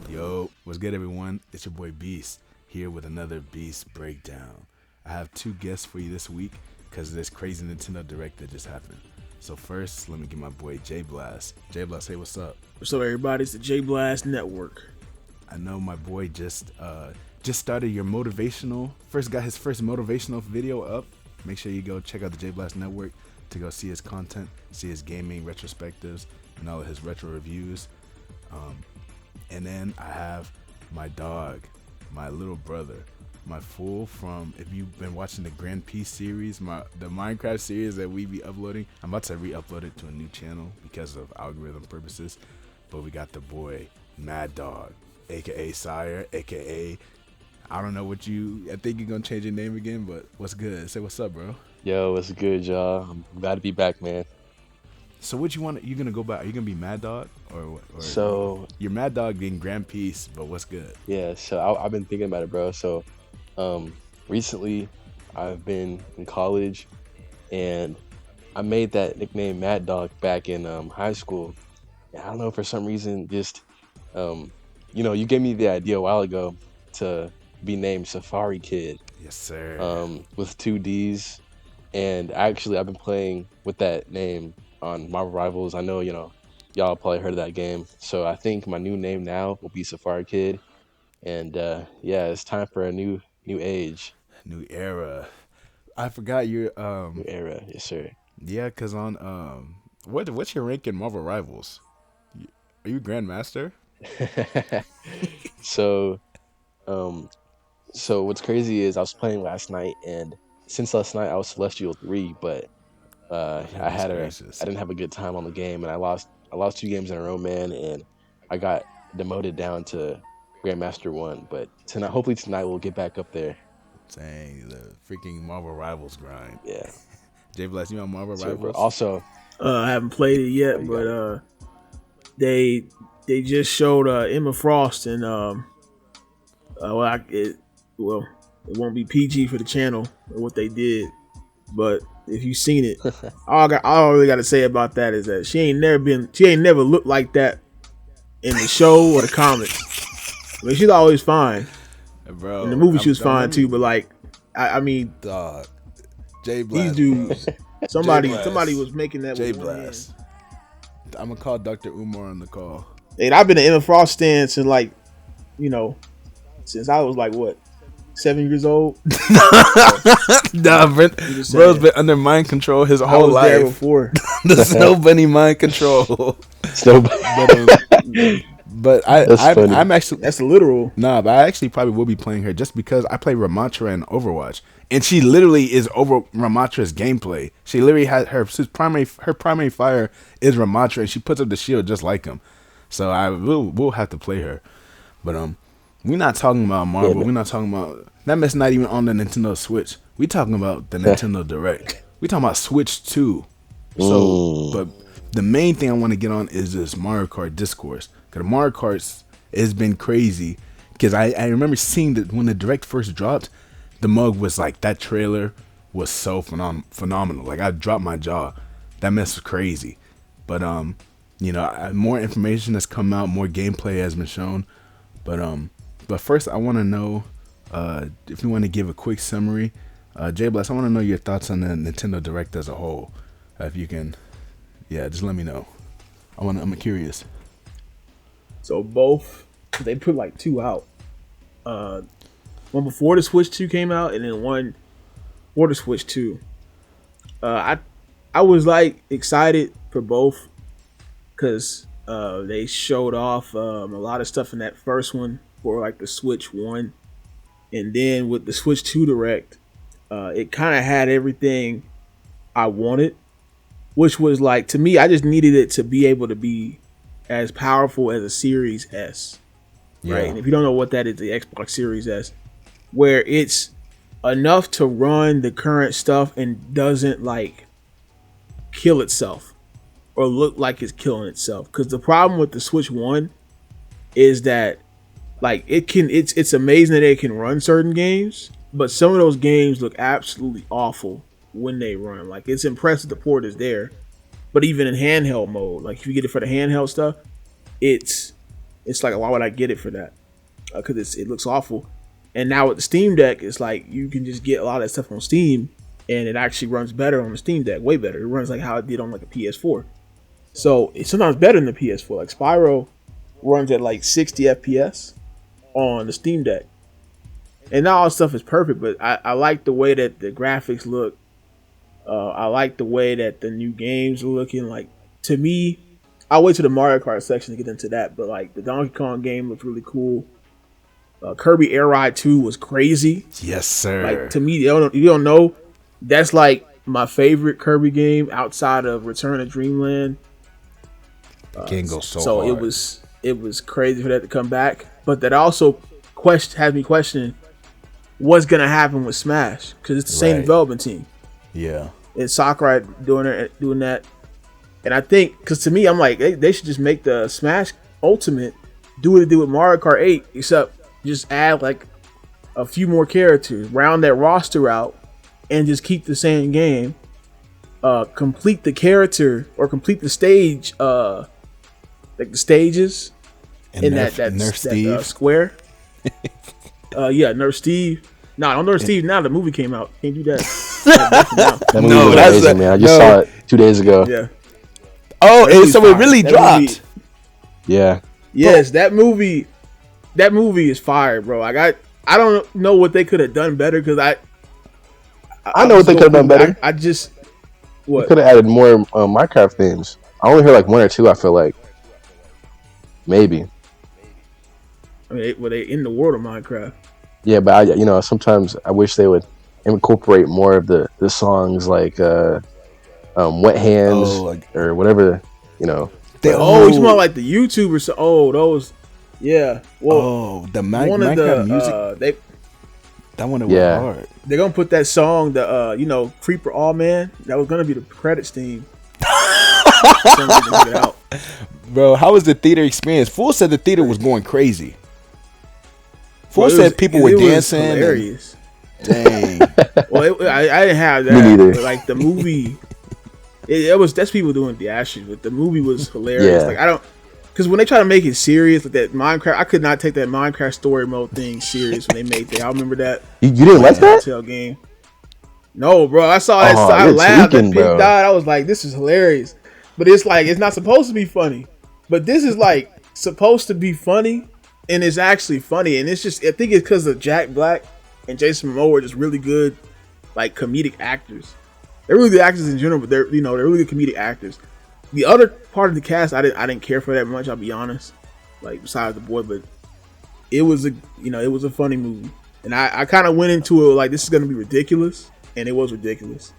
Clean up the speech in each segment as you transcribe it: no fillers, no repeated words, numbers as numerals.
Yo, what's good, everyone? It's your boy Beast here with another Beast breakdown. I have two guests for you this week because of this crazy Nintendo Direct that just happened. So first, let me get my boy J Blast. J Blast, hey, what's up? What's up, everybody? It's the J Blast Network. I know my boy just started your got his first motivational video up. Make sure you go check out the J Blast Network to go see his content, see his gaming retrospectives, and all of his retro reviews. And then I have my dog, my little brother, my fool from, if you've been watching the Grand Peace series, the Minecraft series that we be uploading, I'm about to re-upload it to a new channel because of algorithm purposes. But we got the boy, Mad Dog, aka Sire, aka, I don't know I think you're gonna change your name again, but what's good? Say what's up, bro. Yo, what's good, y'all? I'm glad to be back, man. So what you want? You gonna go back? Are you gonna be Mad Dog or So you're Mad Dog being Grand Peace? But what's good? yeah, I've been thinking about it, bro. So recently I've been in college, and I made that nickname Mad Dog back in high school. And I don't know, for some reason, just you gave me the idea a while ago to be named Safari Kid. Yes, sir. With two D's, and actually I've been playing with that name on Marvel Rivals. I know, y'all probably heard of that game. So I think my new name now will be Safari Kid. And yeah, it's time for a new age. New era. I forgot your New era, yes sir. Yeah, cause on what's your rank in Marvel Rivals? Are you Grandmaster? So what's crazy is I was playing last night, and since last night I was Celestial 3, but I didn't have a good time on the game, and I lost 2 games in a row, man, and I got demoted down to Grandmaster 1. But hopefully tonight we'll get back up there. Dang, the freaking Marvel Rivals grind. Yeah. J Blast, you on Marvel Rivals? Also, I haven't played it yet, but they just showed Emma Frost, and it won't be PG for the channel or what they did, but if you've seen it, all I really got to say about that is that she ain't never looked like that in the show or the comics. I mean, she's always fine. Bro, in the movie she was fine too, but like, I mean, dog, J Blast, these dudes, somebody was making that. J Blast. I'm gonna call Dr. Umar on the call. And I've been an Emma Frost stan since since I was like 7 years old. Nah, bro's been under mind control his whole life. There before. The Snow Bunny mind control. But I'm actually, that's literal. Nah, but I actually probably will be playing her just because I play Ramatra in Overwatch, and she literally is over Ramatra's gameplay. She literally has her primary fire is Ramatra, and she puts up the shield just like him. So I will have to play her. But we're not talking about Marvel. We're not talking about that mess. Not even on the Nintendo Switch. We talking about the Nintendo Direct. We talking about Switch 2. So, but the main thing I want to get on is this Mario Kart discourse. Because Mario Kart has been crazy. Because I remember seeing that when the Direct first dropped, the mug was like, that trailer was so phenomenal. Like, I dropped my jaw. That mess was crazy. But more information has come out, more gameplay has been shown. But first, I want to know if you want to give a quick summary. J Blast, I want to know your thoughts on the Nintendo Direct as a whole. If you can, just let me know. I'm curious. So both, they put like 2 out. One before the Switch 2 came out, and then one for the Switch 2. I was like excited for both because they showed off a lot of stuff in that first one for like the Switch 1, and then with the Switch 2 Direct, it kind of had everything I wanted, which was like, to me, I just needed it to be able to be as powerful as a Series S, right? And if you don't know what that is, the Xbox Series S, where it's enough to run the current stuff and doesn't like kill itself or look like it's killing itself. Because the problem with the Switch 1 is that like it's amazing that it can run certain games, but some of those games look absolutely awful when they run. Like, it's impressive the port is there, but even in handheld mode, like if you get it for the handheld stuff, it It's like, why would I get it for that? Because it looks awful. And now with the Steam Deck, it's like you can just get a lot of that stuff on Steam, and it actually runs better on the Steam Deck, way better. It runs like how it did on like a PS4. So it's sometimes better than the PS4. Like Spyro runs at like 60 FPS on the Steam Deck. And not all the stuff is perfect, but I like the way that the graphics look. I like the way that the new games are looking. Like, to me, I'll wait to the Mario Kart section to get into that, but like the Donkey Kong game looked really cool. Kirby Air Ride 2 was crazy. Yes, sir. Like, to me, you don't know, that's like my favorite Kirby game outside of Return of Dreamland. Game goes so hard. It was crazy for that to come back, but that also had me questioning what's gonna happen with Smash, because it's the same development team. Yeah, it's Sakurai doing that, and I think, because to me, I'm like, they should just make the Smash Ultimate do what it did with Mario Kart 8, except just add like a few more characters, round that roster out, and just keep the same game. Complete the character or complete the stage, like the stages and in Nerf that square. Yeah, Nerf Steve. No, don't Nerf Steve now. The movie came out. Can't do that. That movie was amazing, man. I just saw it 2 days ago. Yeah. Oh, so it really dropped. Yeah. Yes, that movie is fire, bro. I don't know what they could have done better, because I know what they could have done better. I just They could have added more Minecraft themes. I only heard like one or two. I feel like maybe. I mean, were they in the world of Minecraft? Yeah, but sometimes I wish they would incorporate more of the songs, like Wet Hands or whatever. You talking about like the YouTubers. Those. Yeah. Well, the Minecraft music. That one was hard. They're gonna put that song, the Creeper All Man. That was gonna be the credits theme. Bro, how was the theater experience? Fool said the theater was going crazy. Fool said people were dancing. Hilarious. Dang. Well, I didn't have that. Me neither. But like the movie, that's people doing the ashes. But the movie was hilarious. Yeah. Like because when they try to make it serious, like that Minecraft, I could not take that Minecraft story mode thing serious when they made that. I remember that. You didn't like that? Telltale game. No, bro. I saw that. I laughed. And Pink died. I was like, this is hilarious. But it's like, it's not supposed to be funny. But this is like supposed to be funny, and it's actually funny. And it's just, I think it's because of Jack Black and Jason Momoa are just really good, like comedic actors. They're really good actors in general, but they're really good comedic actors. The other part of the cast, I didn't care for that much. I'll be honest. Like besides the boy, but it was a funny movie, and I kind of went into it like this is gonna be ridiculous, and it was ridiculous.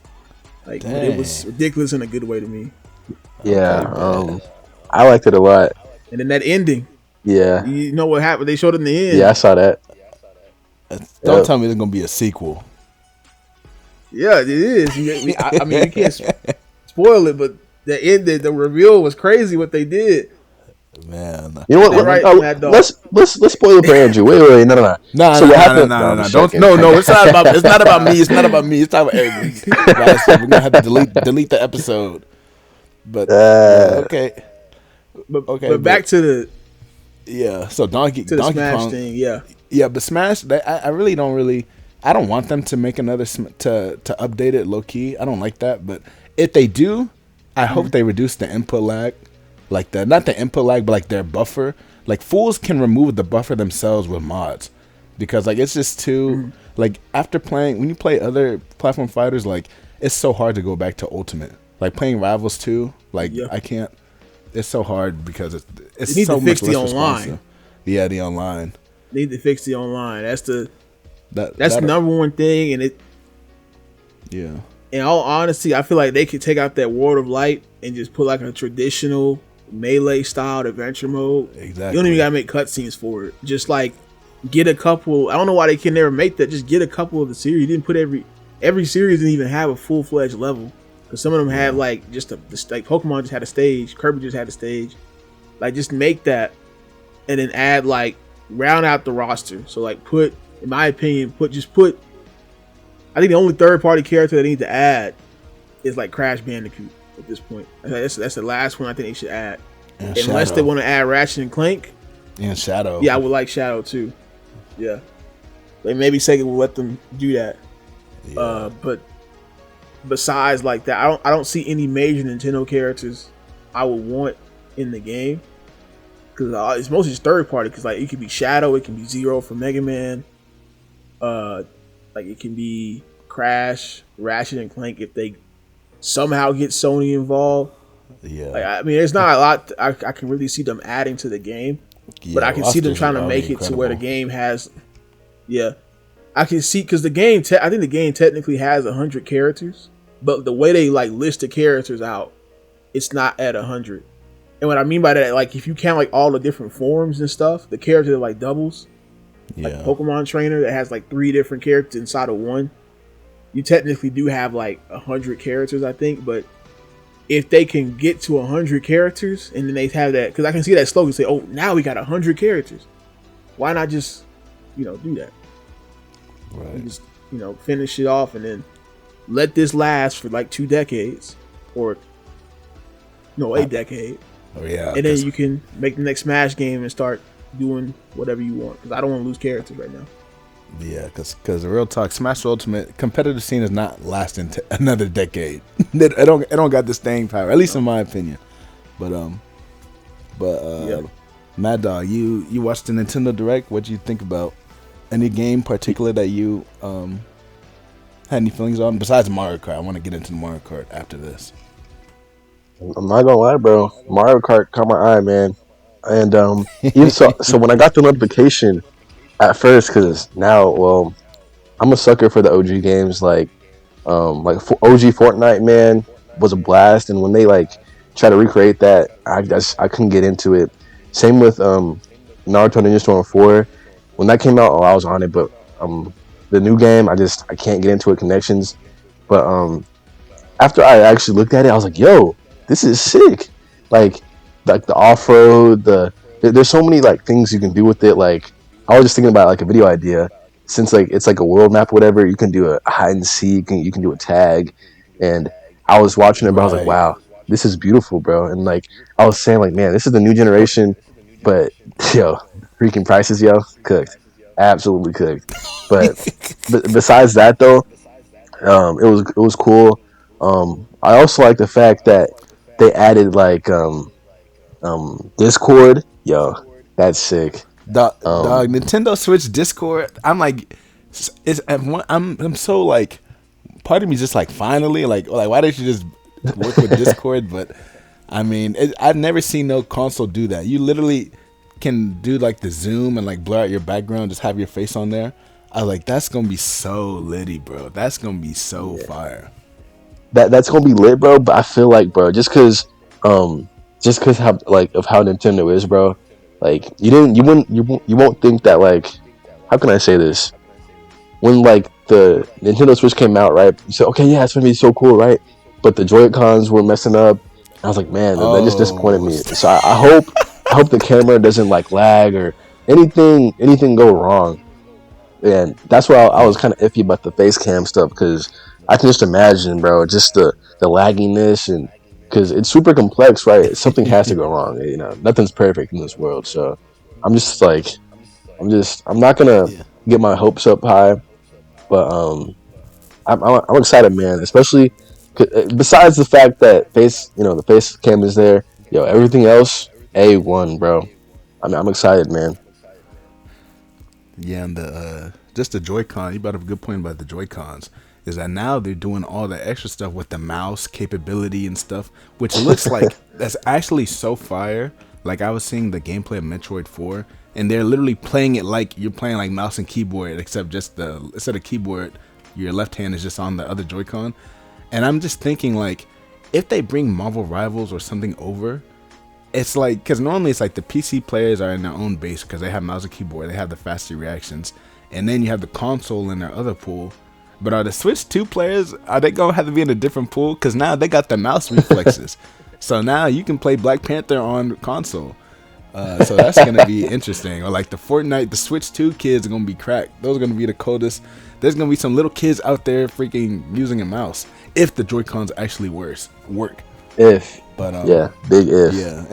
Like it was ridiculous in a good way to me. Yeah, I liked it a lot. And then that ending. Yeah. You know what happened? They showed it in the end. Yeah, I saw that. Don't tell me there's gonna be a sequel. Yeah, it is. I mean, we can't spoil it, but the reveal was crazy. What they did, man. You know what? Let's spoil it for Andrew. Wait, no. No. It's not about me. It's not about me. It's about everybody. We're gonna have to delete the episode. But okay. But back to the So Donkey Smash Kong thing. Yeah, but Smash. I really don't. I don't want them to make another to update it low key. I don't like that. But if they do, I hope they reduce the input lag, like not the input lag, but like their buffer. Like fools can remove the buffer themselves with mods, because like it's just too like after playing when you play other platform fighters, like it's so hard to go back to Ultimate. Like playing Rivals 2, like I can't. It's so hard because it's need so to fix much the less online. responsive. Yeah, the online. Need to fix the online. That's the That's number one thing, and it. Yeah. In all honesty, I feel like they could take out that World of Light and just put like a traditional melee style adventure mode. Exactly. You don't even gotta make cutscenes for it. Just like get a couple. I don't know why they can never make that. Just get a couple of the series. You didn't put every series didn't even have a full fledged level, because some of them had like just like Pokemon just had a stage. Kirby just had a stage. Like just make that, and then add like round out the roster. So like put, in my opinion, put. I think the only third party character they need to add is like Crash Bandicoot at this point. That's the last one I think they should add. Unless they want to add Ratchet and Clank, And Shadow. Yeah, I would like Shadow too. Yeah, like maybe Sega will let them do that. Yeah. But besides like that, I don't see any major Nintendo characters I would want in the game, because it's mostly just third party. Because like it could be Shadow, it can be Zero from Mega Man, like it can be Crash, Ratchet and Clank if they somehow get Sony involved. Yeah. Like, I mean, there's not a lot I can really see them adding to the game, but I can see them trying to make it to where the game has. Yeah, I can see, because the game, I think the game technically has 100 characters, but the way they like list the characters out, it's not at 100. And what I mean by that, like if you count like all the different forms and stuff, the characters are like doubles. Like Pokemon Trainer that has like 3 different characters inside of one. You technically do have like 100 characters, I think, but if they can get to 100 characters and then they have that, because I can see that slogan say, "Oh, now we got 100 characters." Why not just, do that? Right. You just, finish it off and then let this last for like 2 decades, or a decade. Oh yeah. And then you can make the next Smash game and start doing whatever you want. Because I don't want to lose characters right now. Yeah, because the real talk, Smash Ultimate competitive scene is not lasting another decade. It don't got the staying power, at least in my opinion. But Mad Dog, you watched the Nintendo Direct. What did you think about any game particular that you had any feelings on besides Mario Kart? I want to get into Mario Kart after this. I'm not gonna lie, bro. Mario Kart caught my eye, man. And even so when I got the notification at first, because now, well, I'm a sucker for the OG games. Like OG Fortnite, man, was a blast. And when they like try to recreate that, I couldn't get into it. Same with Naruto Ninja Storm 4. When that came out, I was on it. But the new game, I can't get into it. Connections. But after I actually looked at it, I was like, yo, this is sick. Like the off road, there's so many like things you can do with it. Like I was just thinking about like a video idea. Since like it's like a world map or whatever, you can do a hide and seek, and you can do a tag. And I was watching it, but I was like, wow, this is beautiful, bro. And like I was saying, like, man, this is the new generation. But freaking prices, cooked, absolutely cooked. But besides that, though, it was cool. I also like the fact that they added like Discord. That's sick. Dog, Nintendo Switch Discord. I'm like, I'm so like, part of me is just like, finally, like why didn't you just work with Discord? But I mean, I've never seen no console do that. You literally can do like the zoom and like blur out your background, just have your face on there. I was like, that's gonna be so litty, bro. That's gonna be so fire. That's gonna be lit, bro. But I feel like, bro, just cause how like of how Nintendo is, bro. Like you won't think that, like, how can I say this? When like the Nintendo Switch came out, right? You said, okay, yeah, it's gonna be so cool, right? But the Joy-Cons were messing up. I was like, man, that just disappointed me. So I hope the camera doesn't like lag or anything go wrong. And that's why I was kind of iffy about the face cam stuff, because I can just imagine, bro, just the lagginess, and because it's super complex, right? Something has to go wrong. Nothing's perfect in this world. So I'm just like, I'm not gonna get my hopes up high, but I'm excited, man. Especially besides the fact that the face cam is there. Everything else A1, bro. I'm excited, man. Yeah, and just the Joy-Con. You brought up a good point about the Joy-Cons. Is that now they're doing all the extra stuff with the mouse capability and stuff, which looks like that's actually so fire. Like I was seeing the gameplay of Metroid 4, and they're literally playing it like you're playing like mouse and keyboard, except just instead of keyboard, your left hand is just on the other Joy-Con. And I'm just thinking, like, if they bring Marvel Rivals or something over, it's like, because normally it's like the PC players are in their own base because they have mouse and keyboard, they have the faster reactions, and then you have the console in their other pool. But are the Switch 2 players, are they going to have to be in a different pool? Because now they got the mouse reflexes. So now you can play Black Panther on console. So that's going to be interesting. Or like the Fortnite, the Switch 2 kids are going to be cracked. Those are going to be the coldest. There's going to be some little kids out there freaking using a mouse. If the Joy-Cons actually work. If. But big if. Yeah.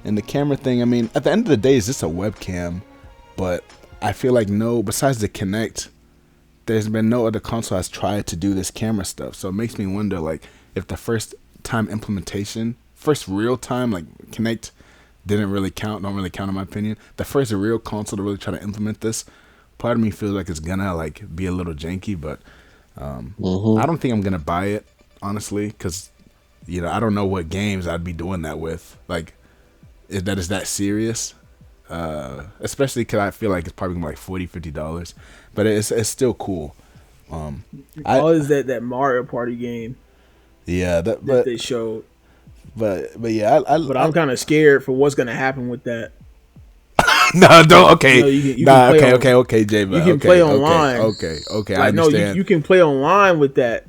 And the camera thing, I mean, at the end of the day, it's just a webcam. But I feel like besides the Kinect, there's been no other console has tried to do this camera stuff. So it makes me wonder, like, if the first real time, like Kinect don't really count in my opinion. The first real console to really try to implement this, part of me feels like it's gonna like be a little janky, but I don't think I'm gonna buy it, honestly, because I don't know what games I'd be doing that with. Like, is that serious? Especially because I feel like it's probably like $40-$50, but it's still cool. Is that Mario Party game? Yeah, that they showed. But yeah, I'm kind of scared for what's gonna happen with that. No, don't. Okay, okay, Jay. You can play online. Okay. Like, I understand. No, you can play online with that.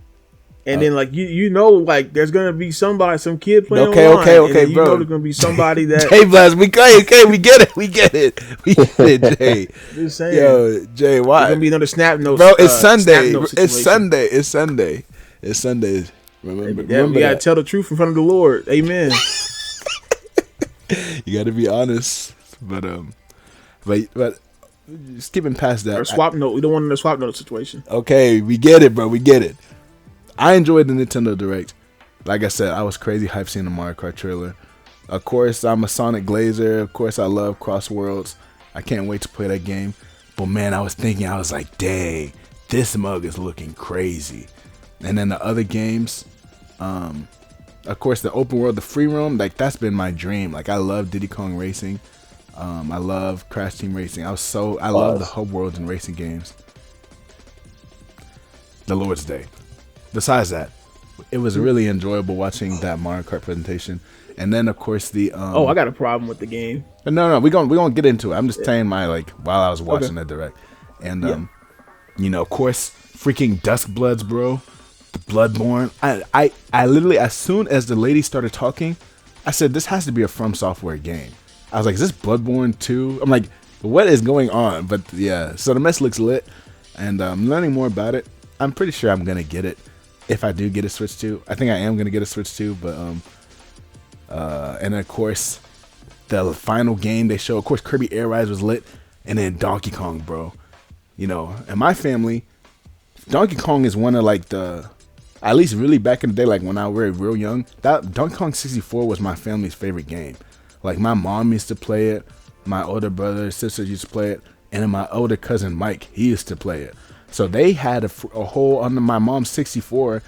And then, like, like, there's gonna be some kid playing online. Okay, bro. There's gonna be somebody that. Jay Blast, we get it, Jay. Just saying. Yo, Jay, why? There's gonna be another Snap Notes. Bro, it's Sunday. It's Sunday. Remember we gotta tell the truth in front of the Lord. Amen. You gotta be honest, but skipping past that. Or swap note. We don't want a swap note situation. Okay, we get it, bro. We get it. I enjoyed the Nintendo Direct. Like I said, I was crazy hyped seeing the Mario Kart trailer. Of course, I'm a Sonic Glazer. Of course, I love Cross Worlds. I can't wait to play that game. But man, I was like, dang, this mug is looking crazy. And then the other games, of course, the open world, the free roam, like that's been my dream. Like I love Diddy Kong Racing. I love Crash Team Racing. I love the hub worlds and racing games. The Lord's Day. Besides that, it was really enjoyable watching that Mario Kart presentation. And then of course the I got a problem with the game. No, we're gonna get into it. I'm just saying while I was watching the direct. And of course, freaking Duskbloods, bro. The Bloodborne. I literally, as soon as the lady started talking, I said this has to be a From Software game. I was like, is this Bloodborne 2? I'm like, what is going on? But yeah, so the mess looks lit, and I'm learning more about it. I'm pretty sure I'm gonna get it if I do get a Switch 2. I think I am gonna get a Switch 2, but and of course the final game they showed, of course Kirby Air Rise was lit, and then Donkey Kong, bro. In my family, Donkey Kong is one of like at least really back in the day, like when I was real young, that Donkey Kong 64 was my family's favorite game. Like my mom used to play it, my older brother, sister used to play it, and then my older cousin Mike, he used to play it. So they had a whole, under my mom's 64,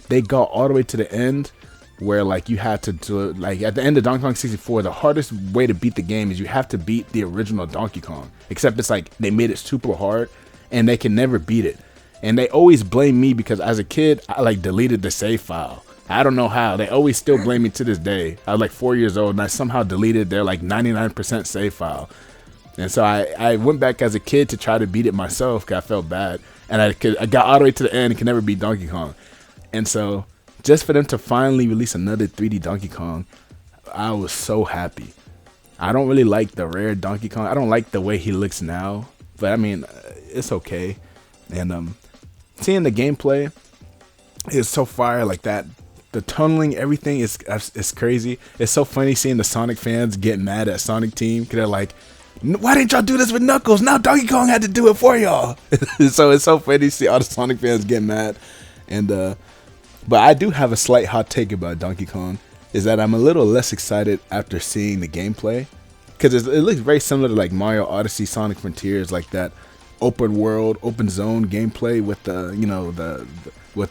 they got all the way to the end where like you had to do, like at the end of Donkey Kong 64, the hardest way to beat the game is you have to beat the original Donkey Kong. Except it's like they made it super hard and they can never beat it. And they always blame me because as a kid, I like deleted the save file. I don't know how. They always still blame me to this day. I was like 4 years old and I somehow deleted their like 99% save file. And so I went back as a kid to try to beat it myself because I felt bad. And I got all the way to the end and could never beat Donkey Kong. And so just for them to finally release another 3D Donkey Kong, I was so happy. I don't really like the rare Donkey Kong. I don't like the way he looks now. But I mean, it's okay. And seeing the gameplay is so fire like that. The tunneling, everything is crazy. It's so funny seeing the Sonic fans get mad at Sonic Team because they're like, why didn't y'all do this with Knuckles? Now Donkey Kong had to do it for y'all. So it's so funny to see all the Sonic fans get mad. And but I do have a slight hot take about Donkey Kong, is that I'm a little less excited after seeing the gameplay because it looks very similar to like Mario Odyssey, Sonic Frontiers, like that open world, open zone gameplay with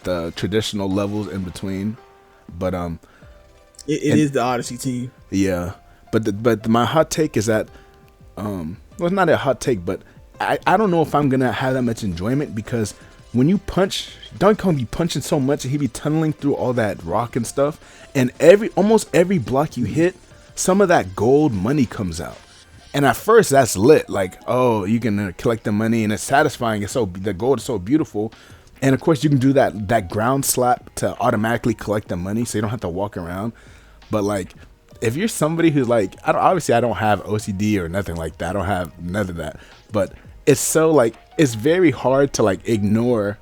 the traditional levels in between. But it is the Odyssey team. Yeah, but my hot take is that well, it's not a hot take, but I don't know if I'm gonna have that much enjoyment because when you punch, Donkey Kong be punching so much and he be tunneling through all that rock and stuff, and almost every block you hit, some of that gold money comes out. And at first that's lit, like, oh, you can collect the money and it's satisfying. The gold is so beautiful. And of course you can do that ground slap to automatically collect the money so you don't have to walk around. But like, if you're somebody who's like, obviously I don't have OCD or nothing like that. I don't have none of that. But it's so like, it's very hard to like ignore.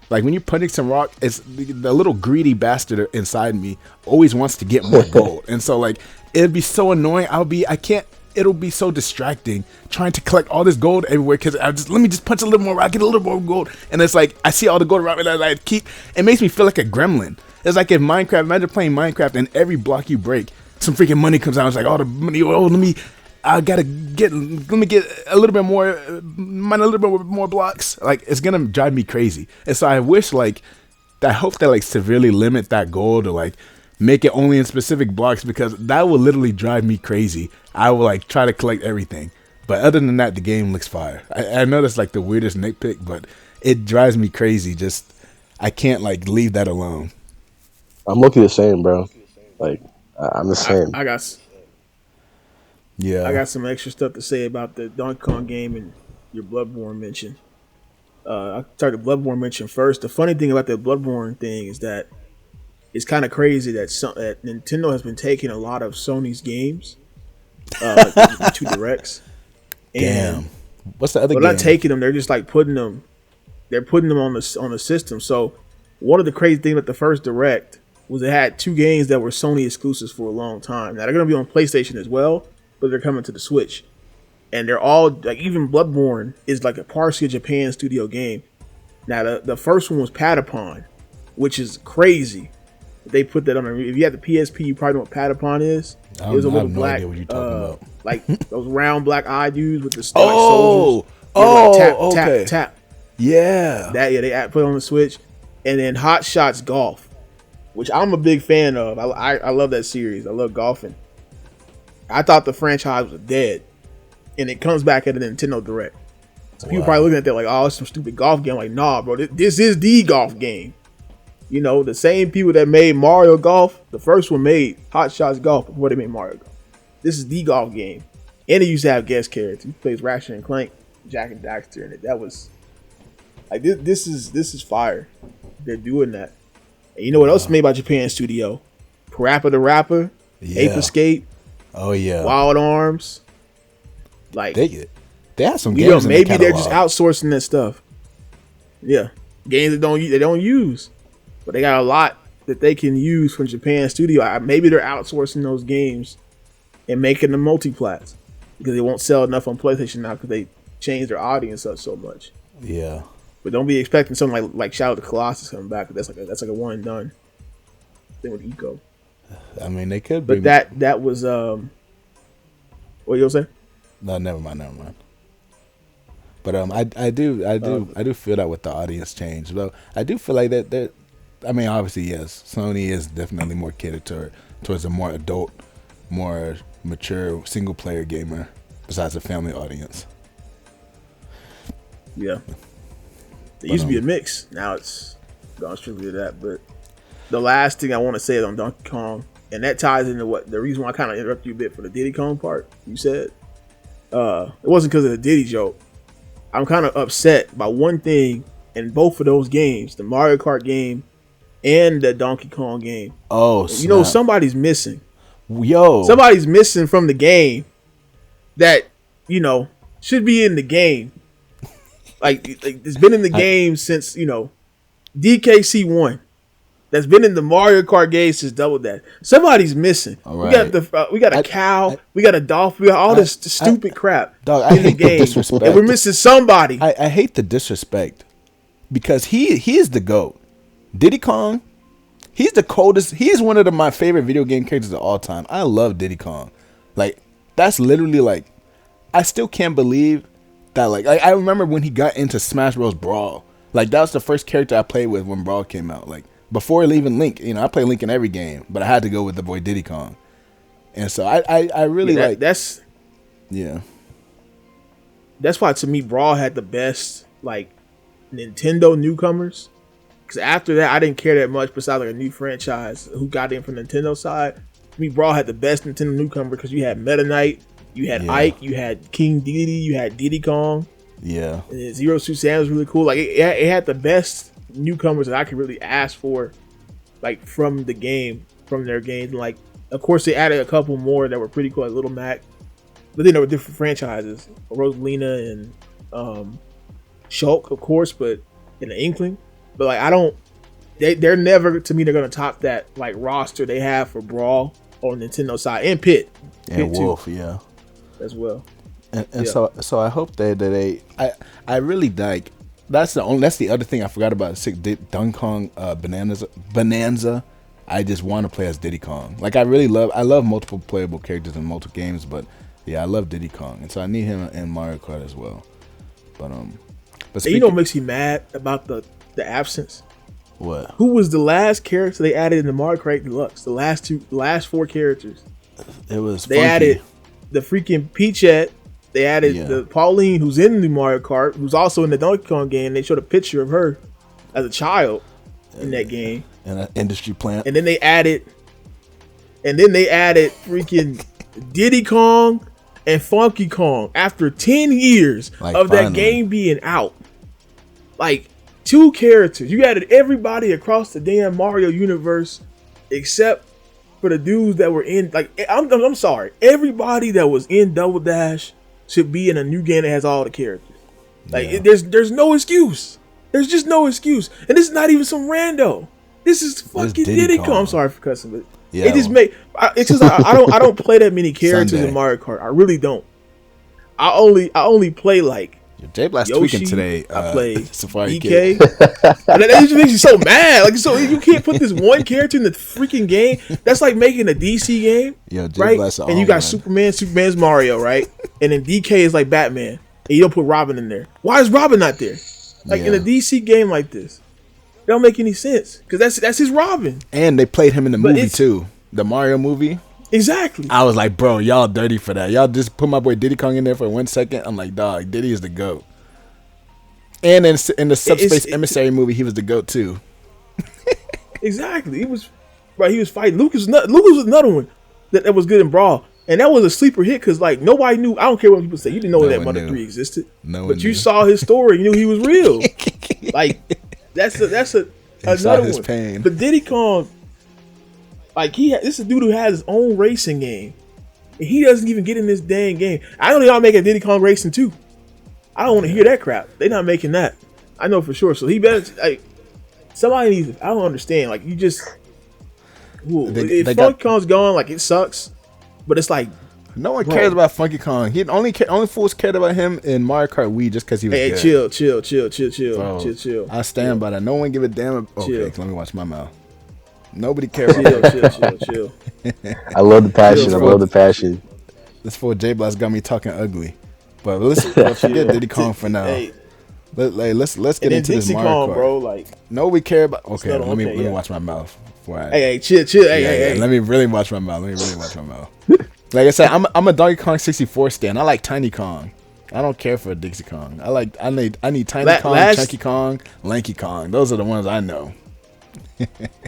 Like when you're punching some rock, it's the little greedy bastard inside me always wants to get more gold. And so like it'd be so annoying. I can't. It'll be so distracting trying to collect all this gold everywhere because let me just punch a little more. I get a little more gold, and it's like I see all the gold around me. And I keep. It makes me feel like a gremlin. It's like if Minecraft. Imagine playing Minecraft and every block you break, some freaking money comes out. It's like all the money. Oh, let me get a little bit more, mine a little bit more blocks. Like it's gonna drive me crazy. And so I wish I hope that severely limit that goal to make it only in specific blocks because that will literally drive me crazy. I will try to collect everything. But other than that, the game looks fire. I know that's the weirdest nitpick, but it drives me crazy. Just I can't leave that alone. I'm looking the same, bro. I'm the same. I got some extra stuff to say about the Donkey Kong game and your Bloodborne mention. I started Bloodborne mention first. The funny thing about the Bloodborne thing is that it's kind of crazy that Nintendo has been taking a lot of Sony's games, the 2 directs. Damn. What's the other game? They're not taking them. They're just putting them. They're putting them on the system. So one of the crazy things about the first direct was it had 2 games that were Sony exclusives for a long time. Now they're going to be on PlayStation as well, but they're coming to the Switch. And they're all even Bloodborne is a partially Japan studio game. Now the first one was Patapon, which is crazy. They put that on. If you have the PSP, you probably know what Patapon is. It was a little black, idea what you're talking about. Those round black eye dudes with the soldiers. Tap, okay. tap. Yeah. They put it on the Switch, and then Hot Shots Golf, which I'm a big fan of. I love that series. I love golfing. I thought the franchise was dead, and it comes back at a Nintendo Direct. So people probably looking at that oh, it's some stupid golf game. Nah, bro, this is the golf game. The same people that made Mario Golf, the first one made Hot Shots Golf before they made Mario Golf. This is the golf game. And it used to have guest characters. He plays Ratchet and Clank, Jack and Daxter in it. That was this is fire. They're doing that. And you know what else is made by Japan Studio? Parappa the Rapper, Ape Escape. Oh yeah. Wild Arms. They have some games. Maybe they're just outsourcing that stuff. Yeah. Games that they don't use. But they got a lot that they can use from Japan Studio. Maybe they're outsourcing those games and making them multi-plats because they won't sell enough on PlayStation now because they changed their audience up so much. Yeah. But don't be expecting something like Shadow of the Colossus coming back. That's like a one and done thing with Eco. I mean, they could. But that was what you gonna say? No, never mind. But I do feel that with the audience change. Though I do feel like that. I mean, obviously, yes, Sony is definitely more catered towards a more adult, more mature single player gamer, besides a family audience. Yeah, it used to be a mix. Now it's gone strictly to that. But the last thing I want to say is on Donkey Kong, and that ties into what the reason why I kind of interrupted you a bit for the Diddy Kong part. You said it wasn't because of the Diddy joke. I'm kind of upset by one thing in both of those games, the Mario Kart game and the Donkey Kong game. Oh, snap. Somebody's missing. Somebody's missing from the game that should be in the game. It's been in the game since DKC1. That's been in the Mario Kart game since Double Dash. Somebody's missing. Right. We got a cow. We got a dolphin. We got all this stupid crap in the game. The disrespect. And we're missing somebody. I hate the disrespect because he is the GOAT. Diddy Kong, he's the coldest. He is one of my favorite video game characters of all time. I love Diddy Kong. That's literally I still can't believe that. I remember when he got into Smash Bros. Brawl. That was the first character I played with when Brawl came out. Before leaving Link, I play Link in every game, but I had to go with the boy Diddy Kong. And so I really that's why to me Brawl had the best Nintendo newcomers. Because after that, I didn't care that much besides a new franchise who got in from Nintendo side. To me, Brawl had the best Nintendo newcomer because you had Meta Knight, you had Ike, you had King Dedede, you had Diddy Kong. Yeah. And Zero Suit Sam was really cool. It had the best newcomers that I could really ask for, from the game, from their games. Of course, they added a couple more that were pretty cool, like Little Mac. But then there were different franchises, Rosalina and Shulk, of course, but in the Inkling. But they're never, to me, they're gonna top that roster they have for Brawl. on Nintendo side, and Pit. And Pit Wolf, too, yeah. as well. And Yeah. so I hope I really like that's the other thing I forgot about Donkey Kong Bonanza. I just want to play as Diddy Kong. Like I love multiple playable characters in multiple games, but yeah, I love Diddy Kong, and so I need him in Mario Kart as well. But And you know what makes me mad about the absence? What? Who was the last character they added in the Mario Kart Deluxe? The last 4 characters. It was They funky. added the freaking Peachette. They added the Pauline, who's in the Mario Kart, who's also in the Donkey Kong game. They showed a picture of her as a child in that game. And an industry plant. And then they added freaking Diddy Kong and Funky Kong after 10 years of that game being out. Like 2 characters. You added everybody across the damn Mario universe except for the dudes that were in. Like I'm sorry, everybody that was in Double Dash should be in a new game that has all the characters. Like there's no excuse. There's just no excuse. And this is not even some rando. This is fucking Diddy Kong. I'm sorry for cussing, but it just it's just I don't play that many characters in Mario Kart. I really don't. I only play like J Blast Yoshi, tweaking today. I play Safari DK. And that just makes you so mad. Like so you can't put this one character in the freaking game. That's like making a DC game, right? And you got Superman's Mario, right? And then DK is like Batman, and you don't put Robin in there. Why is Robin not there? Like in a DC game like this, it don't make any sense because that's his Robin. And they played him in the movie too, the Mario movie. Exactly. I was like, bro, y'all dirty for that. Y'all just put my boy Diddy Kong in there for 1 second. I'm like, dog, Diddy is the GOAT. And in the Subspace Emissary movie, he was the GOAT too. Exactly. He was fighting Lucas. Lucas was another one that was good in Brawl. And that was a sleeper hit because like nobody knew. I don't care what people say. You didn't know that Mother 3 existed. But you saw his story. You knew he was real. Like that's another one. Pain. But Diddy Kong, like this is a dude who has his own racing game, and he doesn't even get in this dang game. I know y'all making Diddy Kong Racing 2. I don't want to hear that crap. They're not making that. I know for sure. So he better like somebody needs. I don't understand. Like you just if Funky Kong's gone, like it sucks. But it's like no one cares about Funky Kong. He only fools cared about him in Mario Kart Wii just because he was good. Chill. I stand by that. No one give a damn. Okay, let me watch my mouth. Nobody cares. Chill. I love the passion. This fool J Blast got me talking ugly. But let's forget Diddy Kong for now. Let's get into this Mario Kart, bro. Like nobody care about. Okay, let me watch my mouth. Chill. Hey. Let me really watch my mouth. Like I said, I'm a Donkey Kong 64 stan. I like Tiny Kong. I don't care for a Dixie Kong. I need Tiny Kong, Chunky Kong, Lanky Kong. Those are the ones I know.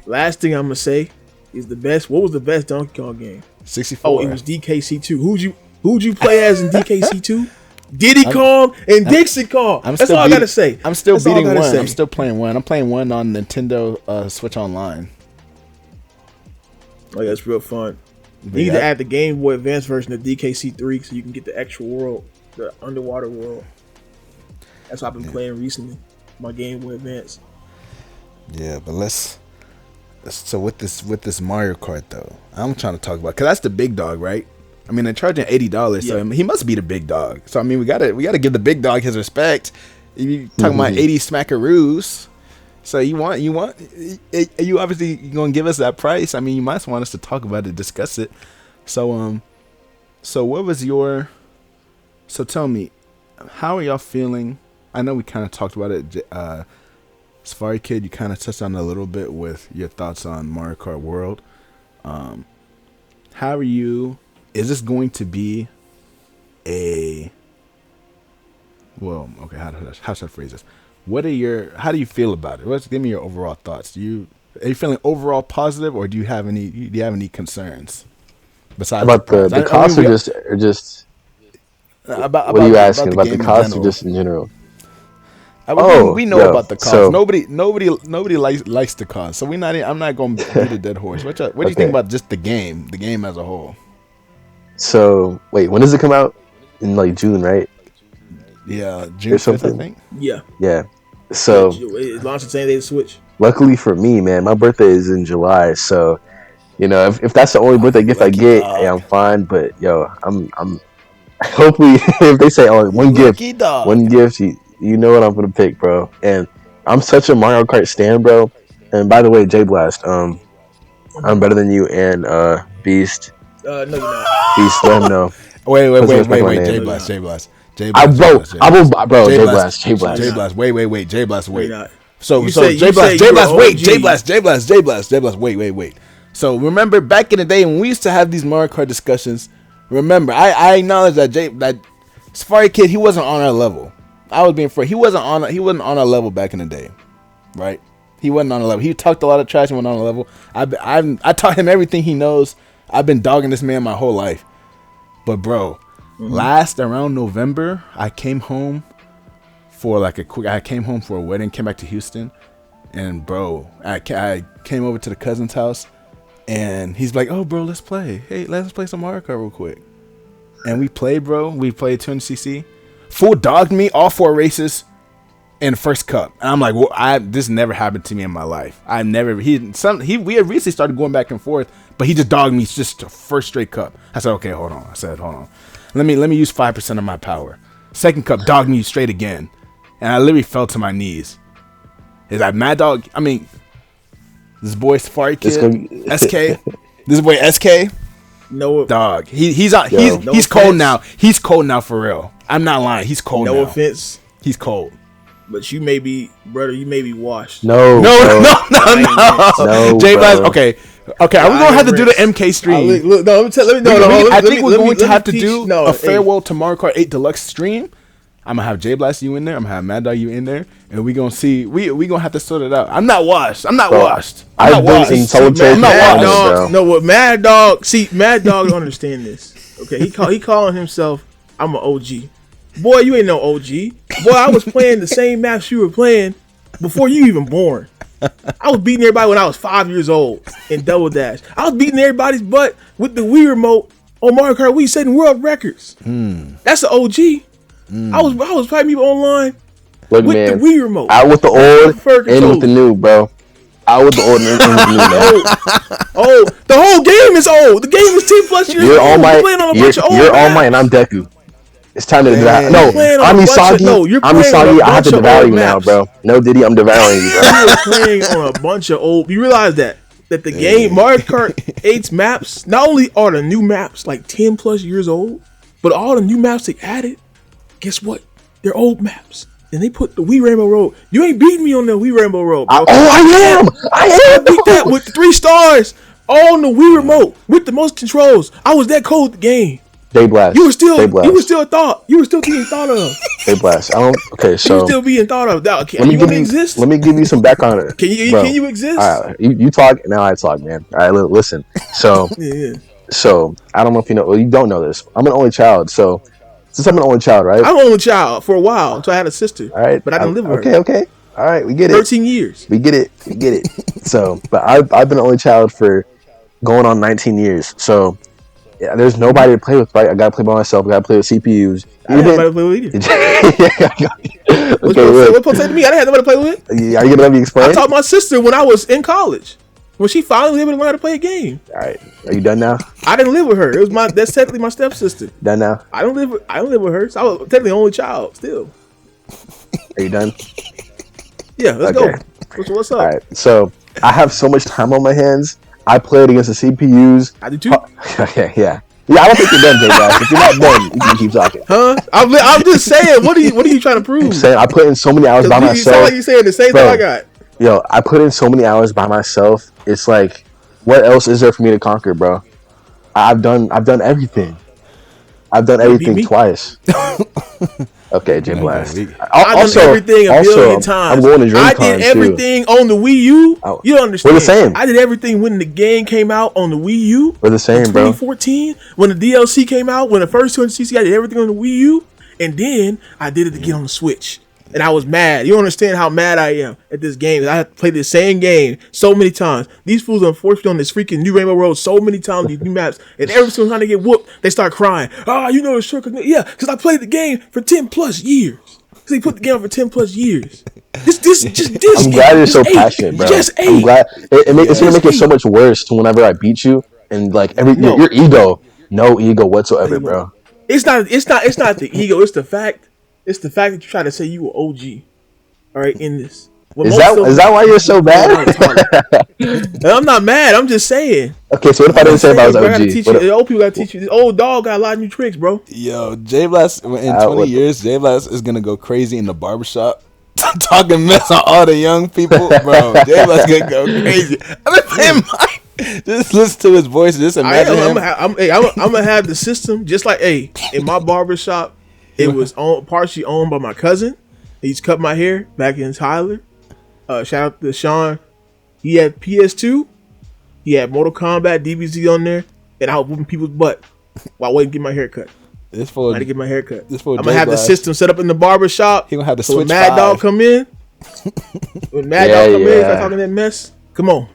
Last thing I'm gonna say is the best. What was the best Donkey Kong game? 64. Oh, it was DKC2. Who'd you play as in DKC2? Diddy Kong and Dixie Kong. That's all I gotta say. I'm still beating one. I'm still playing one. I'm playing one on Nintendo Switch Online. Oh, yeah, that's real fun. You need to add the Game Boy Advance version of DKC3 so you can get the extra world, the underwater world. That's what I've been playing recently. My Game Boy Advance. Yeah, but so with this Mario Kart though, I'm trying to talk about because that's the big dog, right? I mean, they're charging $80, so he must be the big dog. So I mean, we gotta give the big dog his respect. You talking about 80 smackaroos? So you obviously gonna give us that price? I mean, you might want us to talk about it, discuss it. So what was your? So tell me, how are y'all feeling? I know we kind of talked about it. Safari Kid, you kind of touched on it a little bit with your thoughts on Mario Kart World. How are you? Is this going to be a? Well, okay. How should I phrase this? How do you feel about it? Give me your overall thoughts. Are you feeling overall positive, or do you have any concerns besides about the cost, or just about what are you asking about the cost, or just in general? We know about the cost. So, nobody likes the cost. So I'm not going to beat a dead horse. What do you think about just the game as a whole? So wait, when does it come out? In like June, right? Yeah, June 5th, I think. Yeah. So it launched the same day to Switch. Luckily for me, man, my birthday is in July, so You know, if that's the only birthday gift I Lucky get, dog. yeah, I'm fine. But yo, I'm hopefully if they say oh Lucky dog. one gift, you know what I'm gonna pick, bro. And I'm such a Mario Kart stan, bro. And by the way, J Blast, I'm better than you and Beast. No, you're not. Beast, let him know. Wait, Let's respect my J name. Blast, J Blast, J I Blast, bro, I will, bro. J J Blast, Blast, J Blast. J Blast. Wait, J Blast, No, wait. you're not. So You so said- J you Blast, said J you Blast, were wait, OG. J Blast, J Blast, J Blast, J Blast, wait. So remember back in the day when we used to have these Mario Kart discussions. Remember, I acknowledge that Safari Kid, he wasn't on our level. I was being fair. He wasn't on our level back in the day, right? He wasn't on a level. He talked a lot of trash and went on a level. I taught him everything he knows. I've been dogging this man my whole life. But bro, last around November, I came home for a wedding, came back to Houston, and bro, I came over to the cousin's house, and he's like, "Oh, bro, let's play. Hey, let's play some Mario Kart real quick." And we played, bro. We played 200cc. Full dogged me all 4 races in the first cup, and I'm like, well, this never happened to me in my life. I've never we had recently started going back and forth, but he just dogged me just the first straight cup. I said, okay, hold on. Let me use 5% of my power. Second cup, dogged me straight again, and I literally fell to my knees. Is that Mad Dog? I mean, this boy Safari Kid, SK, this boy SK, No, dog. He's offense. cold now. He's cold now for real. I'm not lying. He's cold now. no offense, He's cold. but you may be washed. No, J Blast. bro. Okay. Are we gonna have to do the MK stream? Look, no, let me. I think we're going to have to teach- do no, a hey, farewell to Mario Kart 8 Deluxe stream. I'm gonna have J Blast you in there. I'm gonna have Mad Dog you in there, and we gonna see. We gonna have to sort it out. I'm not washed. I'm not washed. I'm I've not been washed. in solitary I'm not Mad confinement, washed. Dog. bro. No, what Mad Dog? See, Mad Dog don't understand this. Okay, he calling himself. I'm an OG. Boy, you ain't no OG. Boy, I was playing the same maps you were playing before you even born. I was beating everybody when I was 5 years old in Double Dash. I was beating everybody's butt with the Wii remote on Mario Kart Wii, setting world records. That's the OG. I was fighting people online Look, with man, the Wii remote. out with the old prefer and with the new, bro. Out with the old and in with the new, man. Oh, the whole game is old. The game is 10 plus years You're old. All Might. You're playing on a bunch of old You're All maps. Might, and I'm Deku. It's time to devour. No, You're playing on a bunch of- Amisagi. you're playing on a Amisagi, I have to bunch of devour old you now, maps. bro. No, Diddy, I'm devouring you, bro. You were playing on a bunch of old. You realize that the game Mario Kart 8's maps not only are the new maps like 10 plus years old, but all the new maps they added. Guess what? They're old maps. And they put the Wii Rainbow Road. You ain't beating me on the Wii Rainbow Road, bro. I beat that with 3 stars on the Wii remote with the most controls. I was that cold at the game. Day Blast. You were still Day Blast. being thought of. Day Blast. I don't. Okay, You so were still being thought of. Now, let can me you give want to you. exist? Let me give you some background. Can you bro. can you exist? All right, you talk, now I talk, man. All right, listen. So, Yeah. so I don't know if you know. Well, you don't know this. I'm an only child, so since I'm an only child, right? I'm an only child for a while until I had a sister. All right, But I didn't live with okay, her. okay. All right, we get it. 13 years. We get it. So, but I've been an only child for going on 19 years. So, yeah, there's nobody to play with, right? I gotta play by myself. I gotta play with CPUs. I didn't have nobody to play with either. Okay, look. What supposed to say to me? I didn't have nobody to play with. Are you gonna let me explain? I taught my sister when I was in college. When she finally was able to learn how to play a game. All right, are you done now? I didn't live with her. That's technically my stepsister. Done now? I don't live with her. So I was technically the only child still. Are you done? Yeah, let's Okay. go. What's up? All right. So I have so much time on my hands. I played against the CPUs. I do too. Okay, yeah. Yeah, I don't think you're done, Jay guys. If you're not done, you can keep talking. Huh? I'm just saying. What are you trying to prove? I'm saying I put in so many hours by You sound myself. like you saying the same thing Bro. I got. Yo, I put in so many hours by myself. It's like, what else is there for me to conquer, bro? I've done everything. I've done You beat everything me? twice. Okay, Jay Blast. I've done everything a billion times. I'm going to I DreamCon did everything on the Wii U. Oh, You don't understand. we're the same. I did everything when the game came out on the Wii U. We're the same, in bro. 2014, when the DLC came out, when the first 200cc, I did everything on the Wii U, and then I did it again on the Switch. And I was mad. You don't understand how mad I am at this game. I have to play the same game so many times. These fools unfortunately on this freaking new Rainbow Road so many times, these new maps. And every single time they get whooped, they start crying. Ah, you know the shortcut. Yeah, because I played the game for 10 plus years. Because they put the game out for 10 plus years. I'm glad you're so passionate, bro. Just I'm eight. glad it's gonna make it so eight. much worse to whenever I beat you and like No. your ego, no ego whatsoever, bro. It's not the ego. It's the fact. It's the fact that you try to say you were OG. All right, in this. Is that why you're so bad? I'm not mad. I'm just saying. Okay, so what if I didn't say if I was OG? The old people gotta teach you. This old dog got a lot of new tricks, bro. Yo, J Blast in 20 years, J Blast is gonna go crazy in the barbershop. Talking mess on all the young people, bro. J Blast gonna go crazy. Just listen to his voice. Just imagine him. I'm gonna have the system just like in my barbershop. It was partially owned by my cousin. He's cut my hair back in Tyler. Shout out to Sean. He had PS2. He had Mortal Kombat DBZ on there, and I was whooping people's butt while waiting to get my hair cut. I had to get my hair cut. I'm gonna have the system set up in the barber shop. He gonna have the so switch. When Mad Dog come in, start talking that mess. Come on.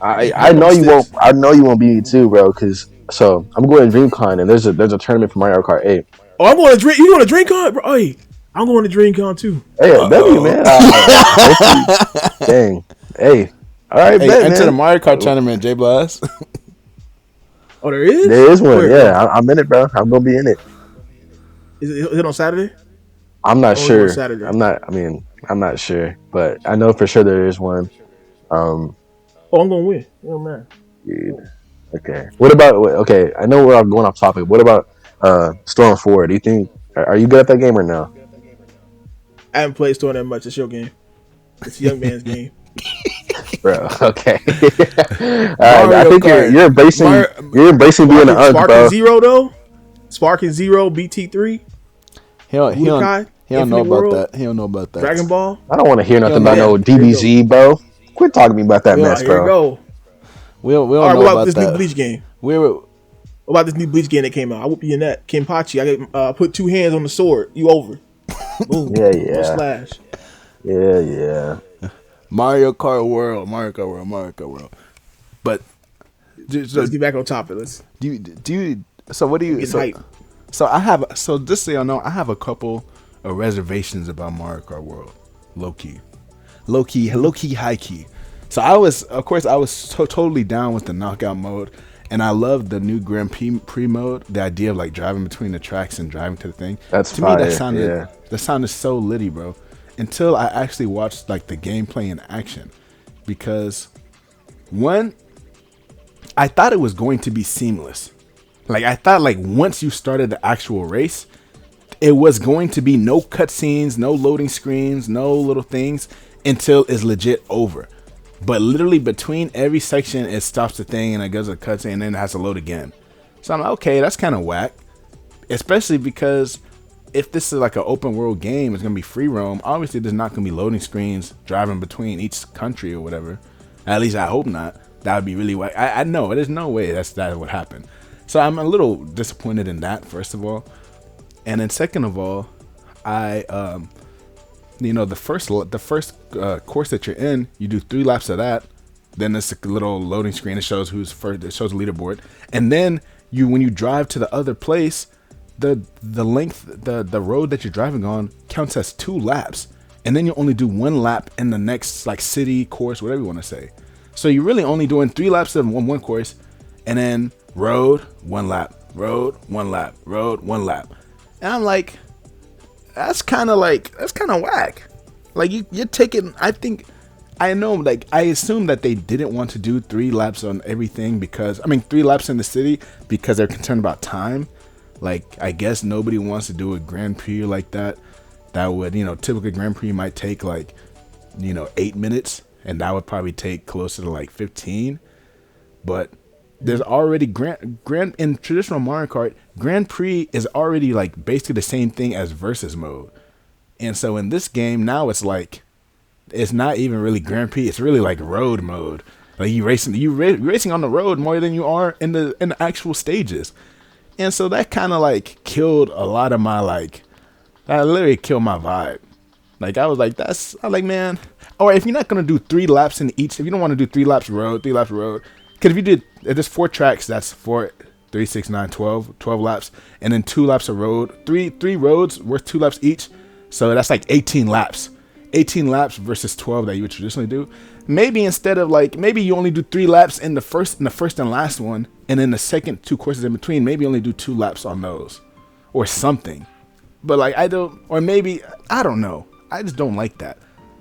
I know you won't. I know you won't beat me too, bro. Because I'm going to DreamCon and there's a tournament for Mario Kart 8. Oh, I'm going to Dream. You going to DreamCon, bro? Hey, I'm going to DreamCon too. Hey, W, man. Dang. Hey. All right, hey, enter the Mario Kart tournament, J Blast. Oh, there is? There is one. Where, yeah, I'm in it, bro. I'm gonna be in it. Is it on Saturday? I'm not sure. Saturday. I'm not sure, but I know for sure there is one. I'm gonna win. Oh man. Dude. Okay. What about? Okay, I know we're going off topic. What about Storm 4? Do you think are you good at that game or no? I haven't played Storm that much. It's your game. It's a young man's game. Bro, okay. I think you're embracing being an unk, bro. Zero though. Spark and Zero, BT3. He don't know about that. He don't know about that. Dragon Ball. I don't want to hear nothing about no DBZ, bro. Quit talking to me about that mess, bro. Here we go. We don't know about this that. New Bleach game? What about this new Bleach game that came out? I whoop you in that. Kenpachi. I put 2 hands on the sword. You over. Boom. Yeah. Slash. Yeah. Mario Kart World. But let's get back on topic. So what do you? Hype. So I have. So just so y'all know, I have a couple of reservations about Mario Kart World. Low key, high key. So I was totally down with the knockout mode, and I love the new Grand Prix mode. The idea of like driving between the tracks and driving to the thing. That's to fire. Me that sounded so litty, bro. Until I actually watched like the gameplay in action, because one, I thought it was going to be seamless. Like I thought, like once you started the actual race, it was going to be no cutscenes, no loading screens, no little things until it's legit over. But literally between every section, it stops the thing and it goes a cutscene and then it has to load again. So I'm like, okay, that's kind of whack, especially because if this is like an open world game, it's gonna be free roam. Obviously, there's not gonna be loading screens driving between each country or whatever. At least I hope not. That would be really whack. I know there's no way that would happen. So I'm a little disappointed in that, first of all, and then second of all, I the first course that you're in, you do 3 laps of that. Then there's a little loading screen that shows who's first. It shows the leaderboard, and then when you drive to the other place, the length, the road that you're driving on counts as 2 laps, and then you only do 1 lap in the next like city course, whatever you want to say. So you're really only doing 3 laps of one course, and then road 1 lap, road 1 lap, road 1 lap, and I'm like, that's kind of whack. Like you're taking. I know, like I assume that they didn't want to do 3 laps on everything because 3 laps in the city because they're concerned about time. Like, I guess nobody wants to do a Grand Prix like that. That would, typically Grand Prix might take 8 minutes, and that would probably take closer to like 15. But there's already Grand in traditional Mario Kart, Grand Prix is already like basically the same thing as versus mode. And so in this game now it's like, it's not even really Grand Prix, it's really like road mode. Like you're racing on the road more than you are in the actual stages. And so that kind of like killed a lot of my that literally killed my vibe. Like I was like, man, or if you're not going to do 3 laps in each, if you don't want to do 3 laps road, because if you did, there's 4 tracks, that's 4, 3, 6, 9, 12 laps, and then 2 laps of road, three roads worth 2 laps each. So that's like 18 laps. 18 laps versus 12 that you would traditionally do. Maybe instead of like, maybe you only do 3 laps in the first and last one, and then the second 2 courses in between, maybe only do 2 laps on those, or something. But like I don't, or maybe I don't know. I just don't like that.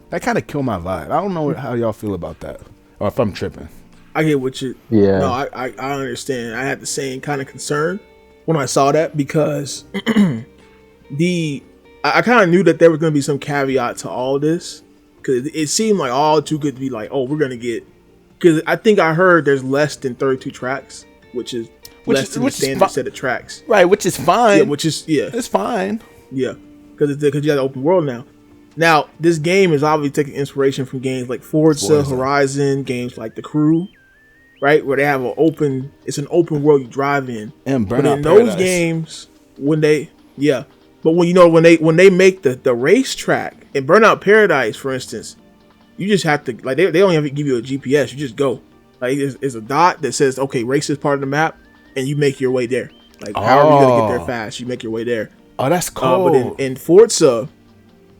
That kind of killed my vibe. I don't know how y'all feel about that, or if I'm tripping. I get what you. Yeah. No, I understand. I had the same kind of concern when I saw that because I kind of knew that there was going to be some caveat to all this because it seemed like all too good to be like, oh, we're going to get, because I think I heard there's less than 32 tracks, which is less than the standard set of tracks. Right, which is fine. Yeah, it's fine. Yeah, because you got the open world now. Now, this game is obviously taking inspiration from games like Forza Horizon, games like The Crew, right? Where they have an open world you drive in. And But in those games, when they make the racetrack in Burnout Paradise, for instance, you just have to, like, they don't have to give you a GPS. You just go. Like, it's a dot that says, okay, race is part of the map, and you make your way there. Like, however you gotta get there fast, you make your way there. Oh, that's cool. But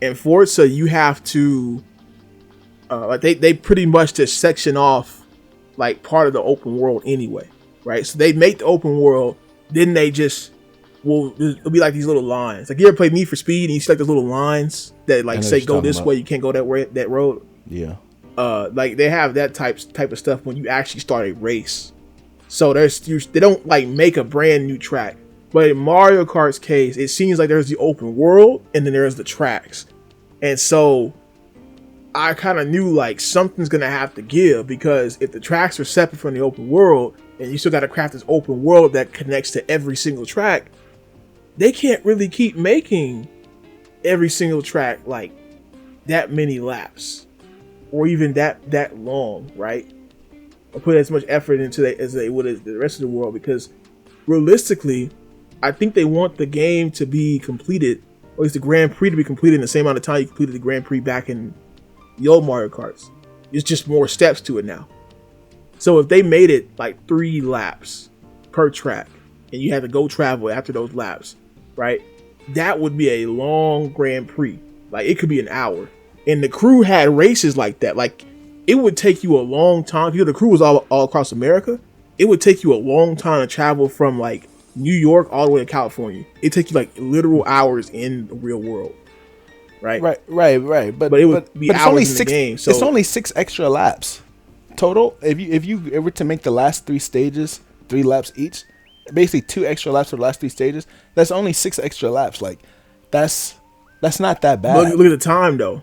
in Forza, you have to, like, they pretty much just section off, like, part of the open world anyway, right? So they make the open world, then they just, it'll be like these little lines. Like, you ever play Need for Speed and you see like those little lines that like say go this way, you can't go that way, that road. Yeah. Like they have that type of stuff when you actually start a race. So they don't like make a brand new track. But in Mario Kart's case, it seems like there's the open world and then there's the tracks. And so I kind of knew like something's gonna have to give, because if the tracks are separate from the open world and you still got to craft this open world that connects to every single track, they can't really keep making every single track like that many laps or even that long, right? Or put as much effort into it as they would as the rest of the world, because realistically, I think they want the game to be completed, or at least the Grand Prix to be completed in the same amount of time you completed the Grand Prix back in the old Mario Karts. It's just more steps to it now. So if they made it like 3 laps per track and you had to go travel after those laps, right? That would be a long Grand Prix. Like, it could be an hour. And the Crew had races like that. Like, it would take you a long time. The Crew was all across America. It would take you a long time to travel from like New York all the way to California. It'd take you like literal hours in the real world. Right. But it would be hours only in 6 the game. So it's only 6 extra laps total. If you were to make the last 3 stages 3 laps each, basically 2 extra laps for the last 3 stages, that's only 6 extra laps. Like, that's not that bad. Look at the time though.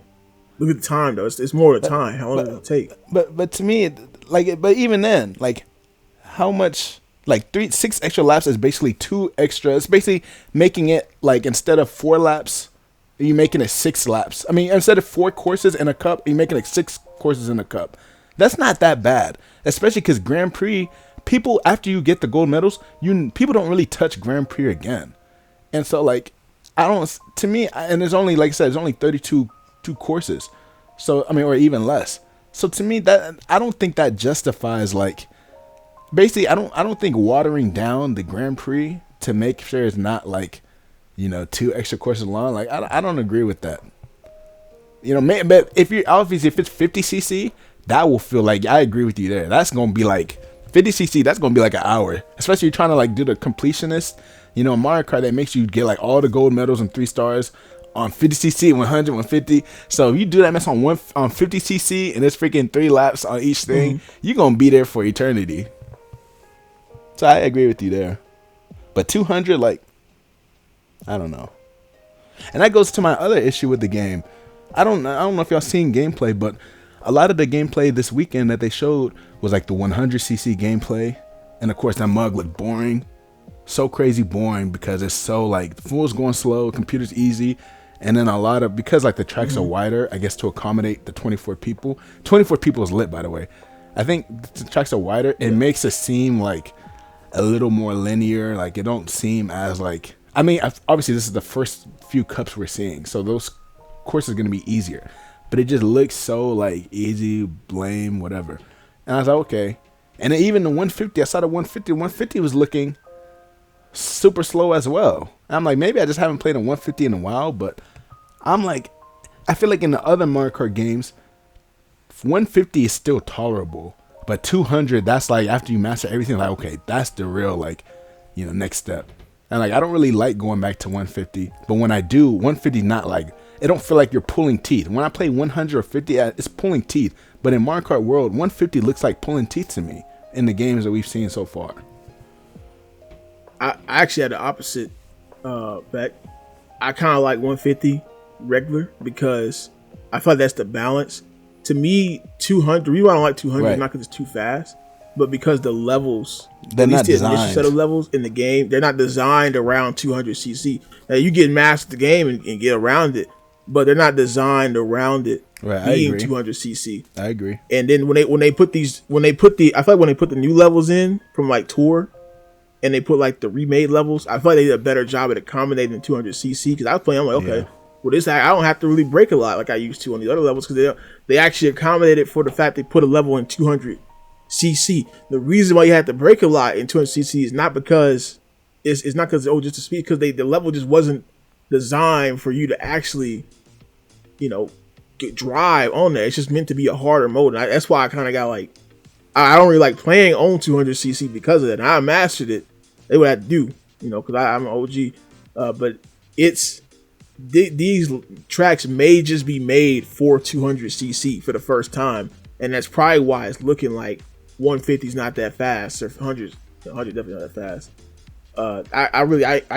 It's more the time. How long does it take? But to me, like, but even then, like, how much? Like 6 extra laps is basically 2 extra. It's basically making it like, instead of 4 laps, you're making it 6 laps. I mean, instead of 4 courses in a cup, you're making it 6 courses in a cup. That's not that bad, especially because Grand Prix, people, after you get the gold medals, people don't really touch Grand Prix again. And so, like, to me, and there's only, like I said, there's only 32 courses. So, I mean, or even less. So to me, that, I don't think that justifies, like, basically, I don't think watering down the Grand Prix to make sure it's not like, 2 extra courses long. Like, I don't agree with that. But if it's 50cc, that will feel like, I agree with you there. That's gonna be like 50cc. That's gonna be like an hour, especially if you're trying to like do the completionist. Mario Kart, that makes you get like all the gold medals and 3 stars on 50cc, 100, 150. So if you do that mess on 50cc and it's freaking 3 laps on each thing, you're gonna be there for eternity. So I agree with you there. But 200, like, I don't know. And that goes to my other issue with the game. I don't know if y'all seen gameplay, but a lot of the gameplay this weekend that they showed was like the 100cc gameplay. And of course, that mug looked boring. So crazy boring, because it's so like, the fool's going slow, computer's easy. And then because like the tracks are wider, I guess to accommodate the 24 people. 24 people is lit, by the way. I think the tracks are wider. It makes it seem like a little more linear. Like, it don't seem as like, I mean, obviously this is the first few cups we're seeing, so those courses are going to be easier. But it just looks so like easy, blame, whatever. And I was like, okay. And then even the 150, I saw the 150. 150 was looking super slow as well. And I'm like, maybe I just haven't played a 150 in a while, but I'm like, I feel like in the other Mario Kart games, 150 is still tolerable, but 200, that's like after you master everything, like okay, that's the real like, next step. And like I don't really like going back to 150, but when I do, 150 not like it don't feel like you're pulling teeth. When I play 100 or 50, it's pulling teeth. But in Mario Kart World, 150 looks like pulling teeth to me in the games that we've seen so far. I actually had the opposite effect. I kind of like 150 regular because I feel like that's the balance. To me, 200. The reason why I don't like 200 is not because it's too fast, but because the levels, they're not the initial designed. set of levels in the game, they're not designed around 200cc. Now you get master the game and get around it, but they're not designed around it being 200cc. I agree. And then when they put the I feel like when they put the new levels in from like Tour, and they put like the remade levels, I feel like they did a better job at accommodating 200cc. Because I was playing, I'm like, okay, well this I don't have to really break a lot like I used to on the other levels because they actually accommodated for the fact they put a level in 200cc. The reason why you have to break a lot in 200cc is not because it's not because just the speed, because the level just wasn't designed for you to actually, get drive on there. It's just meant to be a harder mode. And that's why I kind of got like, I don't really like playing on 200cc because of that. And I mastered it. They would have to do, because I'm an OG. But these tracks may just be made for 200cc for the first time. And that's probably why it's looking like 150 is not that fast, or 100 definitely not that fast. I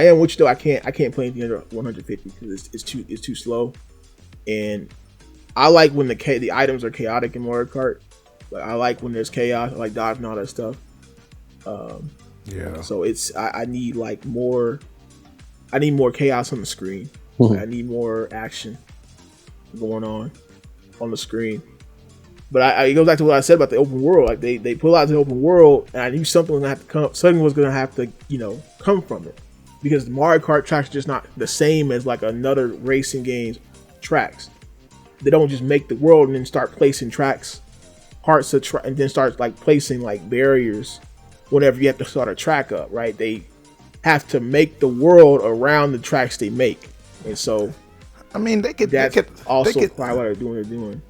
am with you though. I can't play anything under 150 because it's too slow. And I like when the items are chaotic in Mario Kart. Like, I like when there's chaos. I like dodging all that stuff. So I need like more. I need more chaos on the screen. I need more action going on the screen. But it goes back to what I said about the open world. Like they pull out the open world, and I knew something was gonna have to come. Something was gonna have to come from it, because the Mario Kart tracks are just not the same as like another racing game's tracks. They don't just make the world and then start placing tracks, parts of and then start like placing like barriers whenever you have to start a track up. Right? They have to make the world around the tracks they make, and so I mean they could probably what they're doing.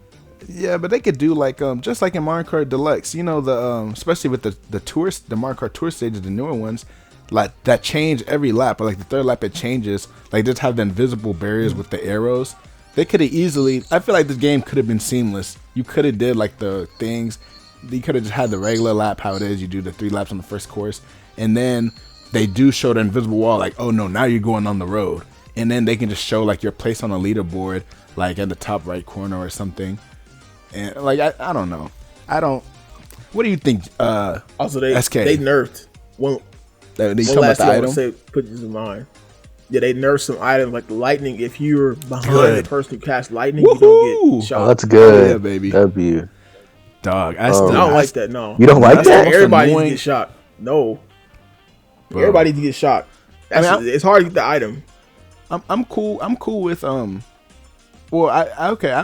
Yeah, but they could do like just like in Mario Kart Deluxe, the especially with the Mario Kart Tour stages, the newer ones, like that change every lap, but like the third lap it changes, like just have the invisible barriers with the arrows. They could have easily, I feel like this game could have been seamless. You could have did like the things, you could have just had the regular lap how it is, you do the 3 laps on the first course, and then they do show the invisible wall like, oh no, now you're going on the road, and then they can just show like your place on a leaderboard like at the top right corner or something. And like I don't know. What do you think? Also, they nerfed one. They talk about the item. Put this in mind. Yeah, they nerfed some items like the lightning. If you're behind the person who casts lightning, you don't get shot. Oh, that's good. Yeah, baby. W. Dog. I don't like that. No, you don't like that. Everybody needs to get shot. No, bro. Everybody needs to get shot. It's hard to get the item. I'm cool. I'm cool with Well,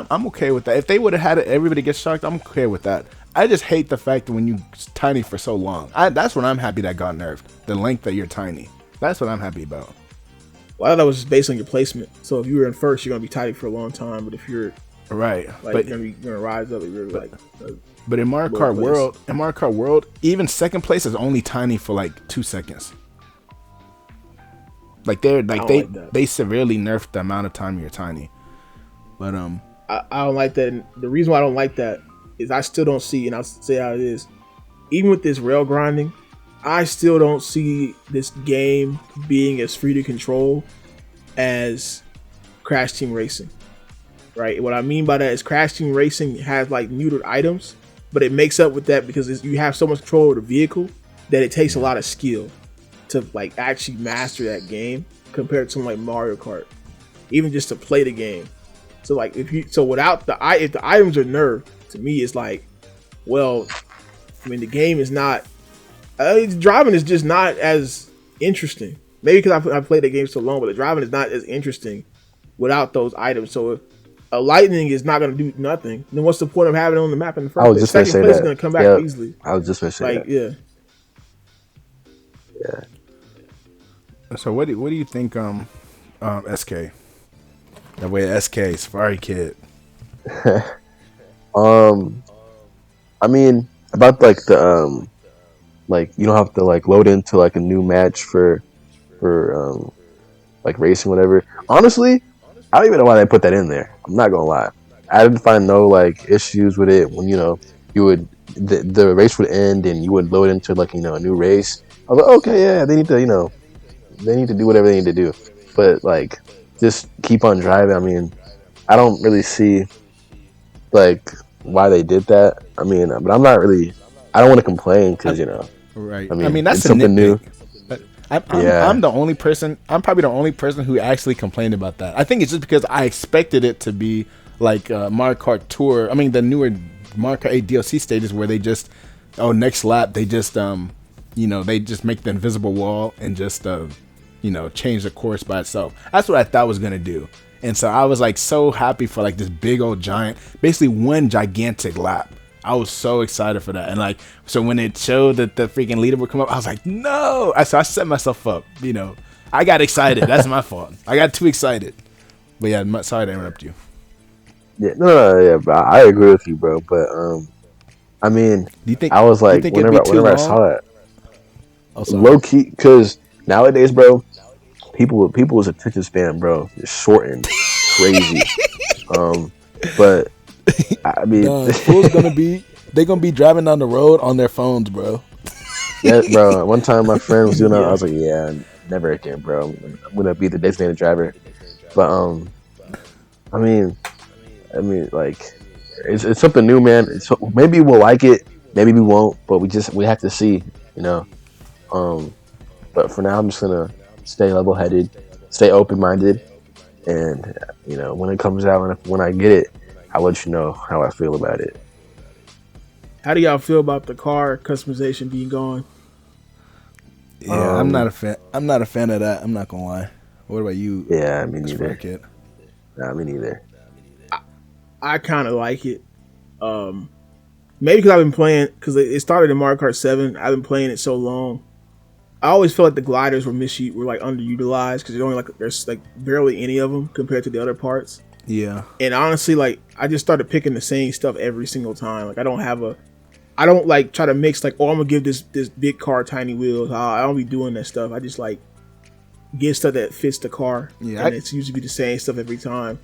I'm okay with that. If they would have had it, everybody gets shocked, I'm okay with that. I just hate the fact that when you're tiny for so long. That's what I'm happy that got nerfed. The length that you're tiny. That's what I'm happy about. Well, I thought that was just based on your placement. So if you were in first, you're gonna be tiny for a long time. But if you're right, like you're gonna rise up, you're like. But in Mario Kart World, even second place is only tiny for like 2 seconds. Like they severely nerfed the amount of time you're tiny. But I don't like that. And the reason why I don't like that is I still don't see, and I'll say how it is, even with this rail grinding, I still don't see this game being as free to control as Crash Team Racing. Right? What I mean by that is Crash Team Racing has like neutered items, but it makes up with that because you have so much control of the vehicle that it takes a lot of skill to like actually master that game compared to something like Mario Kart, even just to play the game. So like without if the items are nerfed, to me it's like, well, I mean the game is not, driving is just not as interesting. Maybe because I played the game so long, but the driving is not as interesting without those items. So if a lightning is not going to do nothing, then what's the point of having it on the map in the first place? Second place is going to come back easily. I was just going to say that. Yeah. So what do you think, SK? That way, SK Safari Kid. Um, I mean, about like the like you don't have to like load into like a new match for like racing whatever. Honestly, I don't even know why they put that in there. I'm not gonna lie. I didn't find no like issues with it when you would the race would end and you would load into like a new race. I was like, okay, yeah, they need to they need to do whatever they need to do, but like just keep on driving. I mean, I don't really see like why they did that. I mean, but I'm not really. I don't want to complain because Right. I I mean, mean, that's it's a something new. nitpick. But I'm Yeah, I'm the only person. I'm probably the only person who actually complained about that. I think it's just because I expected it to be like Mario Kart Tour. I mean, the newer Mario Kart 8 DLC stages where they just next lap they just they just make the invisible wall and just change the course by itself. That's what I thought was gonna do. And so I was like so happy for like this big old giant, basically one gigantic lap. I was so excited for that. And like, so when it showed that the freaking leader would come up, I was like, no. So I set myself up, I got excited. That's my fault. I got too excited. But yeah, sorry to interrupt you. yeah, no, yeah, but I agree with you, bro. But I mean, I was Do you like, think it'd be too whenever I long? saw that, Oh, sorry. low key, because nowadays, bro, people's attention span, bro, is shortened, crazy. But I mean, Nah, they're gonna be driving down the road on their phones, bro. yeah, bro. One time my friend was doing that. I Yeah. was like, yeah, never again, bro. I'm gonna be the designated driver. But I mean, like, it's something new, man. Maybe we'll like it, maybe we won't, but we have to see, you know. But for now, I'm just gonna stay level-headed, stay open-minded, and when it comes out and when I get it, I'll let you know how I feel about it. How do y'all feel about the car customization being gone? Yeah, I'm not a fan. I'm not a fan of that. I'm not gonna lie. What about you? Yeah, me Safari neither. Kid? Nah, me neither. I kind of like it. Maybe because I've been playing, because it started in Mario Kart 7. I've been playing it so long. I always felt like the gliders were like underutilized because there's like barely any of them compared to the other parts. Yeah. And honestly, like I just started picking the same stuff every single time. Like I don't like try to mix like, oh, I'm gonna give this big car tiny wheels. I don't be doing that stuff. I just like get stuff that fits the car. Yeah, and it's usually be the same stuff every time.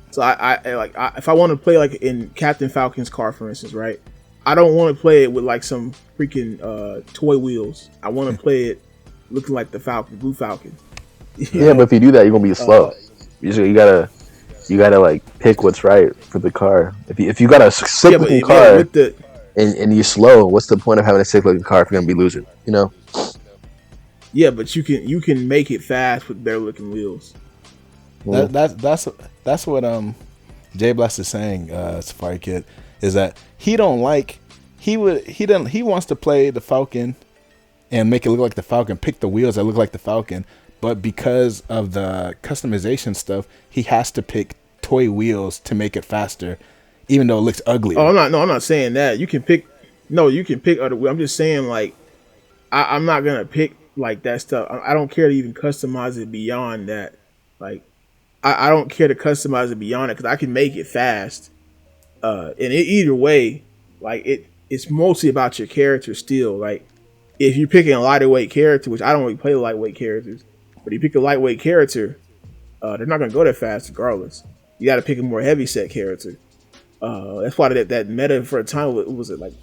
So if I want to play like in Captain Falcon's car, for instance, right? I don't want to play it with like some freaking toy wheels. I want to play it looking like the Falcon, Blue Falcon. Yeah, but if you do that, you're gonna be slow. You gotta like pick what's right for the car. If you got a sick looking car with the and you're slow, what's the point of having a sick looking car if you're gonna be losing? yeah, but you can make it fast with better looking wheels. That's what Jay Blast is saying, Safari Kid, is that he wants to play the Falcon and make it look like the Falcon, pick the wheels that look like the Falcon, but because of the customization stuff, he has to pick toy wheels to make it faster, even though it looks ugly. Oh, I'm not saying that. You can pick other wheels. I'm just saying like I'm not gonna pick like that stuff. I don't care to even customize it beyond that. Like I don't care to customize it beyond it because I can make it fast. Either way, like it's mostly about your character still. Like if you're picking a lighter weight character, which I don't really play lightweight characters, but if you pick a lightweight character, they're not gonna go that fast regardless. You got to pick a more heavy set character. That's why that meta for a time was like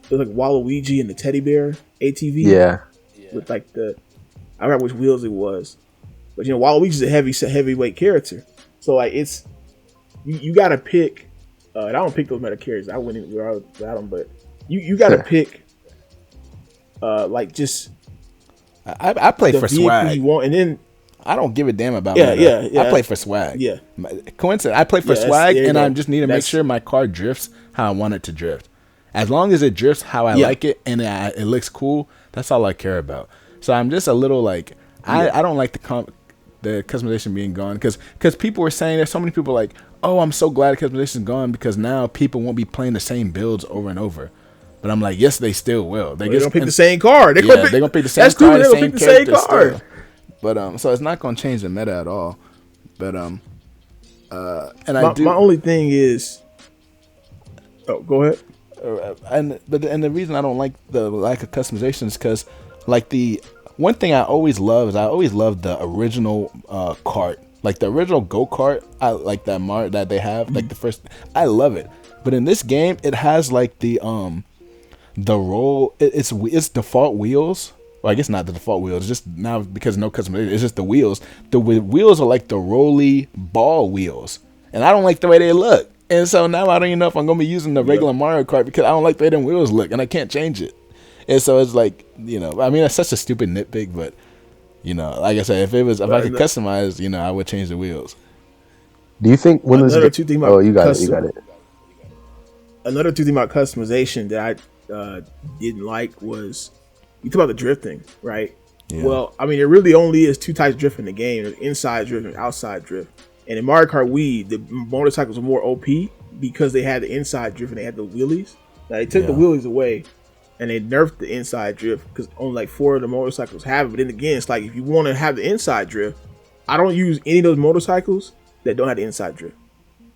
Waluigi and the teddy bear ATV. Yeah. With like I forgot which wheels it was, but Waluigi's a heavyweight character. So like it's you got to pick. I don't pick those meta characters. I went in without them, but you got to pick. Like just I play for swag. You want, and then I don't give a damn about yeah. I play for swag. Yeah. Coincidence. I play for swag, and I just need to make sure my car drifts how I want it to drift. As long as it drifts how I like it and it looks cool, that's all I care about. So I'm just a little like I don't like the customization being gone because people were saying, there's so many people like, oh, I'm so glad the customization is gone because now people won't be playing the same builds over and over. But I'm like, yes, they still will. They're gonna pick the same car. They're gonna pick the same car, the same character still. But so it's not gonna change the meta at all. But And I do. My only thing is, oh, go ahead. And the reason I don't like the lack of customization is because, like, the one thing I always love is I always love the original kart, like the original go kart. I like that that they have, like the first. I love it, but in this game, it has like the roll. It's default wheels. Well, I guess not the default wheels. Just now because no customization, it's just the wheels. The wheels are like the rolly ball wheels, and I don't like the way they look. And so now I don't even know if I'm gonna be using the regular Mario Kart because I don't like the way them wheels look, and I can't change it. And so it's like, I mean, that's such a stupid nitpick, but like I said, if I could customize, I would change the wheels. Do you think when this? Oh, you got it. You got it. Another two thing about customization that I didn't like was you talk about the drifting, right? Yeah. Well, I mean, there really only is two types of drift in the game: there's inside drift and outside drift. And in Mario Kart Wii, the motorcycles were more OP because they had the inside drift and they had the wheelies. Now, they took the wheelies away and they nerfed the inside drift because only like 4 of the motorcycles have it. But then again, it's like if you want to have the inside drift, I don't use any of those motorcycles that don't have the inside drift.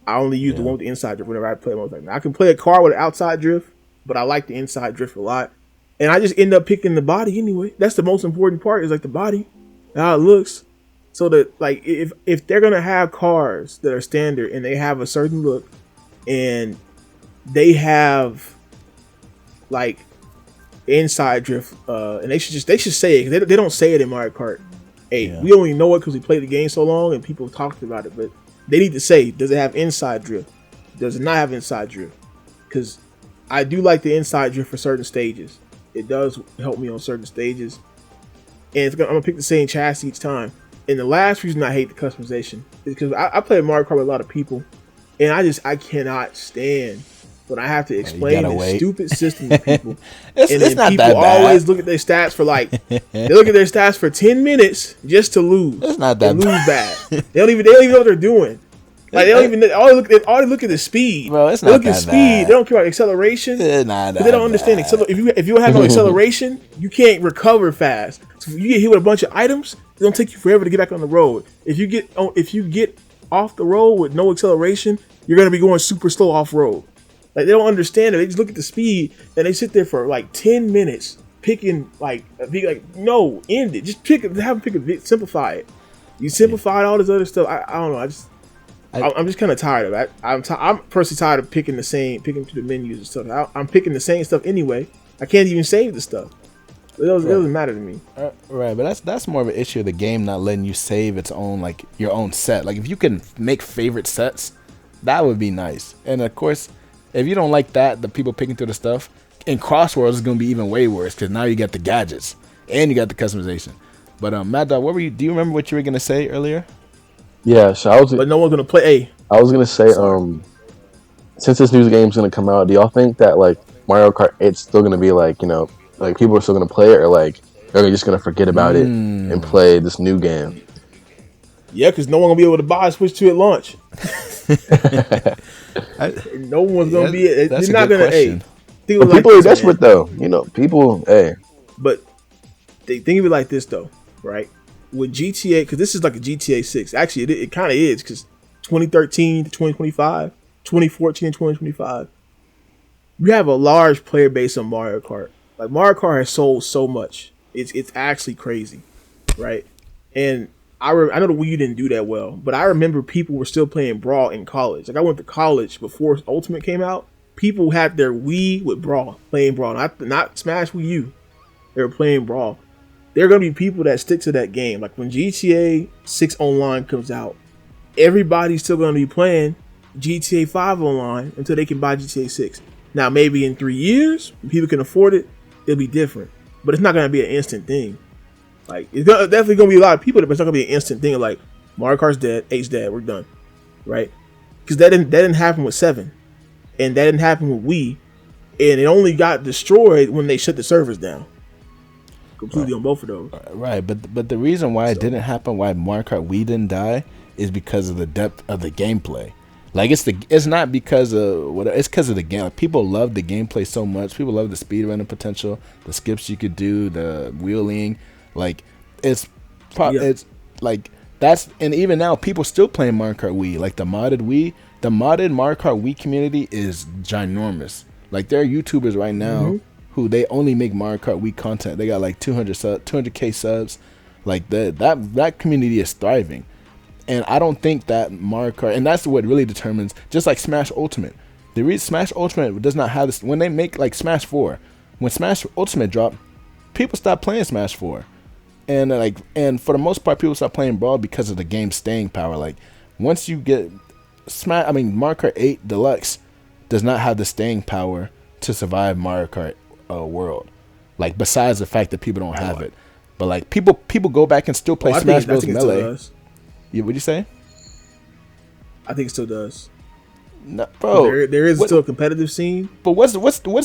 I only use the one with the inside drift whenever I play a motorcycle. Now, I can play a car with an outside drift, but I like the inside drift a lot. And I just end up picking the body anyway. That's the most important part, is like the body, how it looks. So that, like, if they're gonna have cars that are standard and they have a certain look, and they have like inside drift, and they should say it, because they don't say it in Mario Kart 8. Yeah. We only know it because we played the game so long and people talked about it. But they need to say, does it have inside drift? Does it not have inside drift? Because I do like the inside drift for certain stages. It does help me on certain stages, and I'm gonna pick the same chassis each time. And the last reason I hate the customization is because I play Mario Kart with a lot of people, and I cannot stand when I have to explain this stupid system to people. It's not people that bad. Always look at their stats for they look at their stats for 10 minutes just to lose. It's not that lose bad. They don't even know what they're doing. Like they don't even all they look at the speed. Bro, it's they not look that at speed. bad. They don't care about acceleration. It's not that they don't understand if you don't have no acceleration, you can't recover fast. So if you get hit with a bunch of items, it's gonna take you forever to get back on the road. If you get off the road with no acceleration, you're gonna be going super slow off road. Like they don't understand it. They just look at the speed and they sit there for like 10 minutes picking no, end it. Just pick it. Have them pick it. Simplify it. You simplified all this other stuff. I don't know. I'm just kind of tired of that. I'm personally tired of picking through the menus and stuff. I'm picking the same stuff anyway. I can't even save the stuff. It doesn't matter to me. Right, but that's more of an issue of the game not letting you save its own, like, your own set. Like, if you can make favorite sets, that would be nice. And of course, if you don't like that, the people picking through the stuff, in Crossworlds is going to be even way worse because now you got the gadgets and you got the customization. But Mad Dog, do you remember what you were going to say earlier? Yeah, so but no one's gonna play. I was gonna say, since this new game's gonna come out, do y'all think that like Mario Kart 8's still gonna be like like people are still gonna play it, or like they're just gonna forget about it and play this new game? Yeah, because no one gonna be able to buy a Switch 2 at launch. No one's gonna be. They're not gonna. People are desperate though. People. But think of it like this though, right? With GTA, because this is like a GTA 6. Actually, it kind of is, because 2013 to 2025, 2014 to 2025, you have a large player base on Mario Kart. Like, Mario Kart has sold so much. It's actually crazy, right? And I know the Wii didn't do that well, but I remember people were still playing Brawl in college. Like, I went to college before Ultimate came out. People had their Wii with Brawl, playing Brawl. Not Smash Wii U. They were playing Brawl. There are going to be people that stick to that game. Like, when GTA 6 Online comes out, everybody's still going to be playing GTA 5 Online until they can buy GTA 6. Now, maybe in 3 years, when people can afford it, it'll be different. But it's not going to be an instant thing. Like, it's definitely going to be a lot of people, but it's not going to be an instant thing. Like, Mario Kart's dead, 8's dead, we're done. Right? Because that didn't happen with 7. And that didn't happen with Wii. And it only got destroyed when they shut the servers down. Completely on both of those. Right, but the reason why it didn't happen, why Mario Kart Wii didn't die, is because of the depth of the gameplay. Like, it's not because of whatever. It's because of the game. Like, people love the gameplay so much. People love the speedrunning potential, the skips you could do, the wheeling. Like, it's like And even now people still playing Mario Kart Wii. Like the modded Mario Kart Wii community is ginormous. Like there are YouTubers right now who they only make Mario Kart Wii content. They got like 200k subs. Like that community is thriving. And I don't think that Mario Kart, and that's what really determines, just like Smash Ultimate. The reason Smash Ultimate does not have this, when they make like Smash 4, when Smash Ultimate dropped, people stopped playing Smash 4. And for the most part, people stop playing Brawl because of the game's staying power. Like once you get Mario Kart 8 Deluxe does not have the staying power to survive Mario Kart World. Like besides the fact that people don't have it. But like people go back and still play Smash Bros. Melee. Yeah, what'd you say? I think it still does. No, bro, there is still a competitive scene. But what's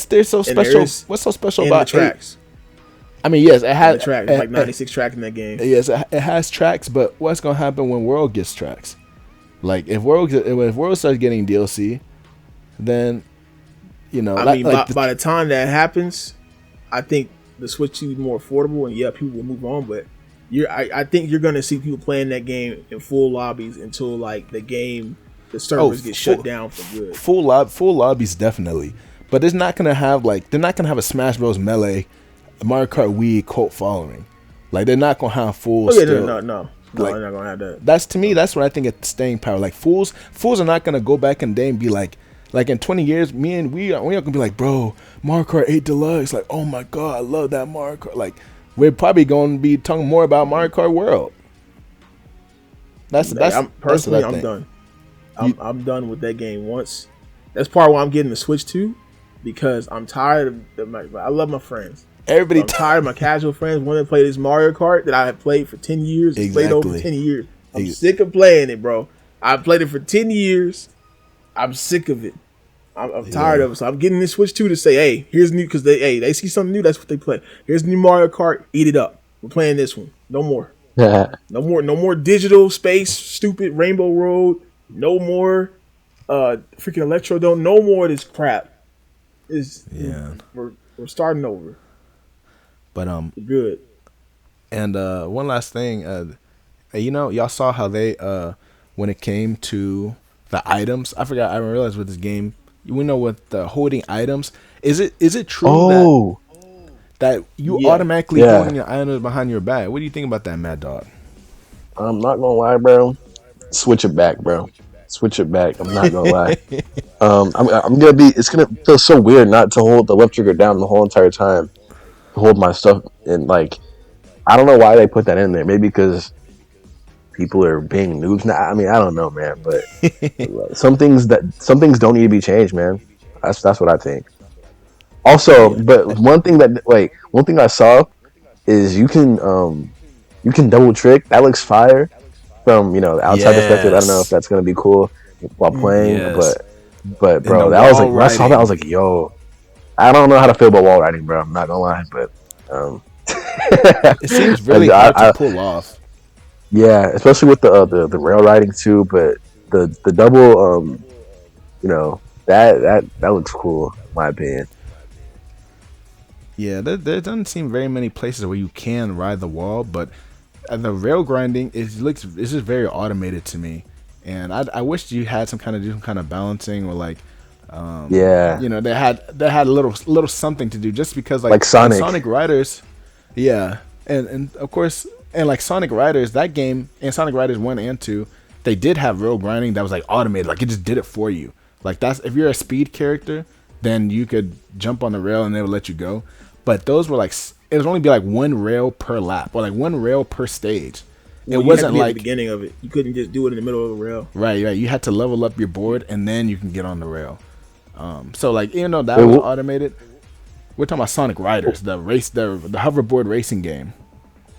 there so special? What's so special about the tracks? 8? I mean, yes, it has tracks. Like 96 track in that game. Yes, it has tracks. But what's gonna happen when World gets tracks? Like if World starts getting DLC, then by the time that happens, I think the Switch will be more affordable, and people will move on. But I think you're gonna see people playing that game in full lobbies until like the servers get shut down for good. Full lobbies definitely, but it's not gonna have they're not gonna have a Smash Bros. Melee, Mario Kart Wii cult following. Like they're not gonna have full. No, they're not gonna have that. That's what I think it's staying power. Like fools are not gonna go back and be like in 20 years, we are gonna be like, bro, Mario Kart 8 Deluxe, like, oh my god, I love that Mario Kart. Like, we're probably gonna be talking more about Mario Kart World. I'm done. I'm done with that game once. That's part why I'm getting the Switch 2, because I'm tired of I love my friends. I'm tired of my casual friends wanting to play this Mario Kart that I have played for 10 years. Exactly. Played over 10 years. I'm sick of playing it, bro. I played it for 10 years. I'm sick of it. I'm tired of it. So I'm getting this Switch 2 to say, hey, here's new, because they see something new. That's what they play. Here's the new Mario Kart. Eat it up. We're playing this one. No more. No more digital space. Stupid Rainbow Road. No more freaking Electrodome. No more of this crap. We're starting over. But good. And one last thing, y'all saw how they when it came to the items, I didn't realize with this game, we know with the holding items, is it true that you automatically holding your items behind your back? What do you think about that, Mad Dog? I'm not gonna lie, bro. Switch it back, bro. Switch it back. I'm not gonna lie. I'm gonna be. It's gonna feel so weird not to hold the left trigger down the whole entire time. Hold my stuff, and like, I don't know why they put that in there. Maybe because people are being noobs now. I mean, I don't know, man. But some things don't need to be changed, man. That's what I think. Also, but one thing I saw is you can double trick. That looks fire from the outside perspective. I don't know if that's gonna be cool while playing, but bro, that was like when I saw that, I was like, yo, I don't know how to feel about wall riding, bro. I'm not gonna lie, but it seems really hard to pull off. Yeah, especially with the rail riding too. But the double, that looks cool, in my opinion. Yeah, there doesn't seem very many places where you can ride the wall, but the rail grinding it's just very automated to me, and I wish you had some kind of balancing, or like. They had a little something to do, just because like Sonic Riders, and of course, and like Sonic Riders, that game, and Sonic Riders 1 and 2, they did have rail grinding that was like automated, like it just did it for you. Like that's, if you're a speed character, then you could jump on the rail and they would let you go. But those were like, it would only be like one rail per lap, or like one rail per stage. It wasn't like at the beginning of it. You couldn't just do it in the middle of the rail. Right. You had to level up your board and then you can get on the rail. So like, even though that was automated, we're talking about Sonic Riders, the hoverboard racing game.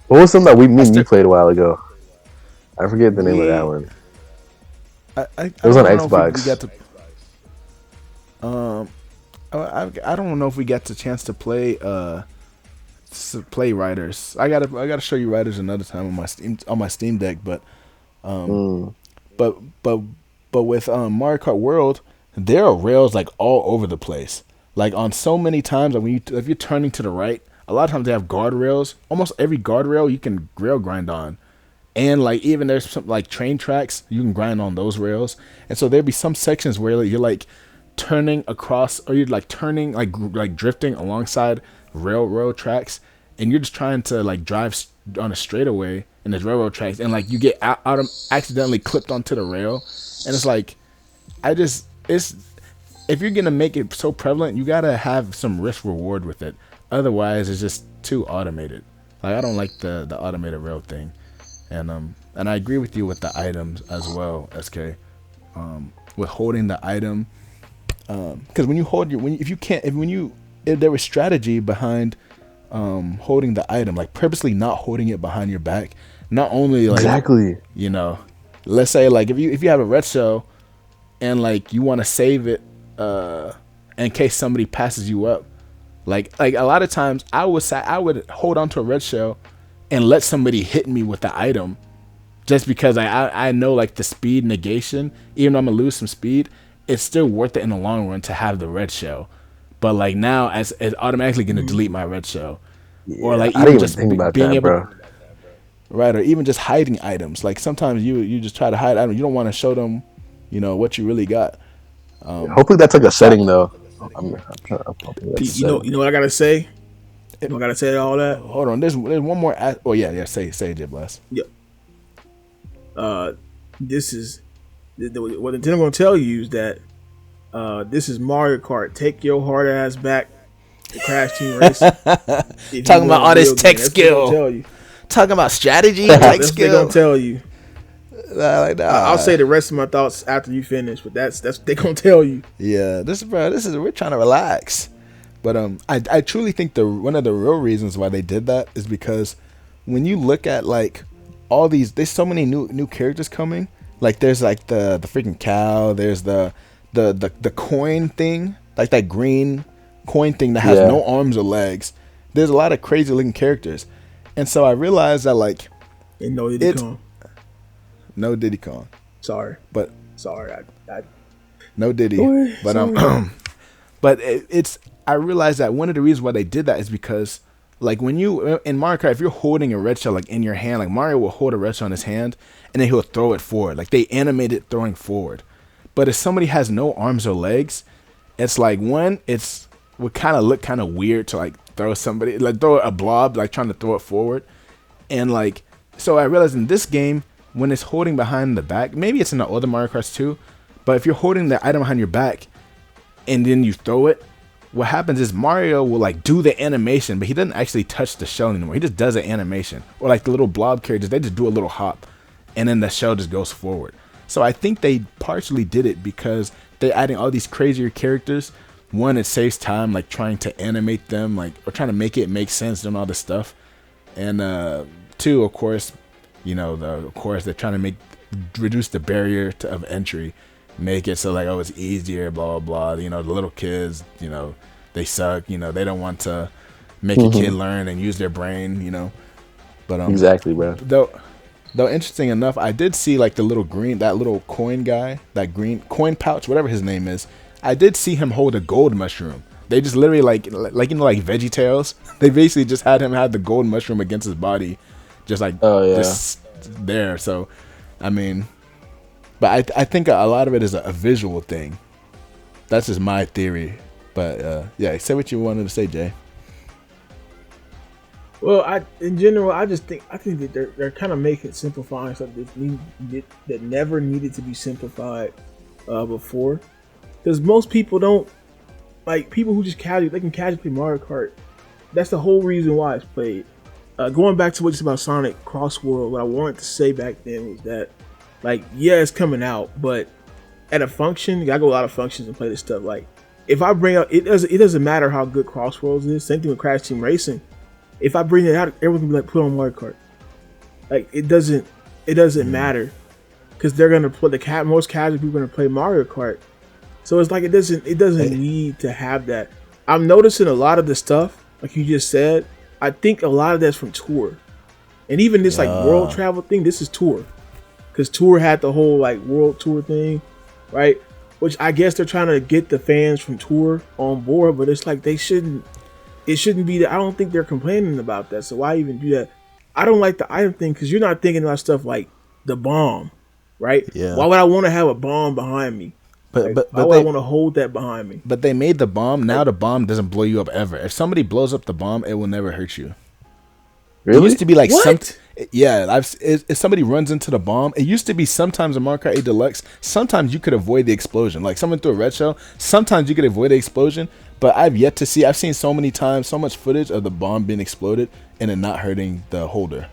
What was something that we played a while ago? I forget the name of that one. It was on Xbox. I don't know if we got the chance to play Riders. I gotta show you Riders another time on my Steam Deck, but with Mario Kart World, there are rails like all over the place. Like on so many times, like if you're turning to the right, a lot of times they have guardrails. Almost every guardrail you can rail grind on, And like even there's some like train tracks you can grind on those rails, and so there'd be some sections where like, you're like turning across, or you're like turning like drifting alongside railroad tracks, and you're just trying to like drive on a straightaway in the railroad tracks, and like you get accidentally clipped onto the rail, and it's like it's if you're gonna make it so prevalent, you gotta have some risk reward with it. Otherwise, it's just too automated. Like I don't like the automated rail thing, and I agree with you with the items as well, SK. With holding the item, because when you hold your if there was strategy behind holding the item, like purposely not holding it behind your back, not only like Exactly. let's say like if you have a red shell and like you want to save it in case somebody passes you up, like a lot of times I would hold on to a red shell and let somebody hit me with the item, just because I know like the speed negation, even though I'm gonna lose some speed, it's still worth it in the long run to have the red shell. But like now, it's automatically gonna delete my red shell, or like I even didn't just even think about being that, able, bro. right, or even just hiding items. Like sometimes you just try to hide items. You don't want to show them, what you really got. Hopefully that's like a setting though. I'm hoping that's a You know, setting. what I gotta say. You know, I gotta say all that. Hold on, there's one more. Oh yeah. Say J Bless. Yeah. This is what Nintendo gonna tell you is that this is Mario Kart. Take your hard ass back to Crash Team Racing. Talking about all this tech skill. Tell you. Talking about strategy, That's tech what skill. they gonna tell you. Nah. I'll say the rest of my thoughts after you finish, but that's what they gonna tell you. Yeah, we're trying to relax. But I truly think one of the real reasons why they did that is because when you look at like all there's so many new characters coming. Like there's like the freaking cow. There's the coin thing, like that green coin thing that has no arms or legs. There's a lot of crazy looking characters, and so I realized that like And no Diddy Kong. No Diddy Kong. Sorry, But sorry. I no Diddy. Sorry, But but I realized that one of the reasons why they did that is because like when you in Mario Kart, if you're holding a red shell like in your hand, like Mario will hold a red shell in his hand and then he'll throw it forward. Like they animate it throwing forward. But if somebody has no arms or legs, it's like it would kind of look kind of weird to like throw a blob, like trying to throw it forward. And like, so I realized in this game, when it's holding behind the back, maybe it's in the other Mario Karts too, but if you're holding the item behind your back and then you throw it, what happens is Mario will like do the animation, but he doesn't actually touch the shell anymore. He just does the animation. Or like the little blob characters, they just do a little hop and then the shell just goes forward. So I think they partially did it because they're adding all these crazier characters. One, it saves time, like trying to animate them, like or trying to make it make sense and all this stuff. And two, of course, they're trying to reduce the barrier of entry, make it so like it's easier, blah blah blah. The little kids, they suck. They don't want to make a kid learn and use their brain. But Exactly, bro. Though interesting enough, I did see like that little coin guy, that green coin pouch, whatever his name is. I did see him hold a gold mushroom. They just literally like Veggie Tales. They basically just had him have the gold mushroom against his body, just like just there. So, I mean, but I think a lot of it is a visual thing. That's just my theory. But yeah, say what you wanted to say, Jay. Well, in general, I think that they're kind of simplifying stuff that never needed to be simplified before, because most people don't like people who just casually play Mario Kart. That's the whole reason why it's played. Going back to what you said about Sonic Cross World, what I wanted to say back then was that, like, yeah, it's coming out, but at a function, I go a lot of functions and play this stuff. Like, if I bring out, it doesn't matter how good Cross Worlds is. Same thing with Crash Team Racing. If I bring it out, everyone can be like, put on Mario Kart. Like, it doesn't matter, because they're gonna play most casual people are gonna play Mario Kart. So it's like it doesn't need to have that. I'm noticing a lot of the stuff, like you just said. I think a lot of that's from Tour, and even this like world travel thing. This is Tour, because Tour had the whole like world tour thing, right? Which I guess they're trying to get the fans from Tour on board, but it's like it shouldn't be that. I don't think they're complaining about that. So why even do that? I don't like the item thing because you're not thinking about stuff like the bomb, right? Yeah. Why would I want to have a bomb behind me? But Like, but why but would I they want to hold that behind me? but they made the bomb. Now Like, the bomb doesn't blow you up ever. If somebody blows up the bomb, it will never hurt you. It Really? used to be like what? yeah. If somebody runs into the bomb, it used to be sometimes in Mario Kart 8 Deluxe. Sometimes you could avoid the explosion. Like someone threw a red shell. Sometimes you could avoid the explosion. But I've yet to see. I've seen so many times, so much footage of the bomb being exploded and it not hurting the holder.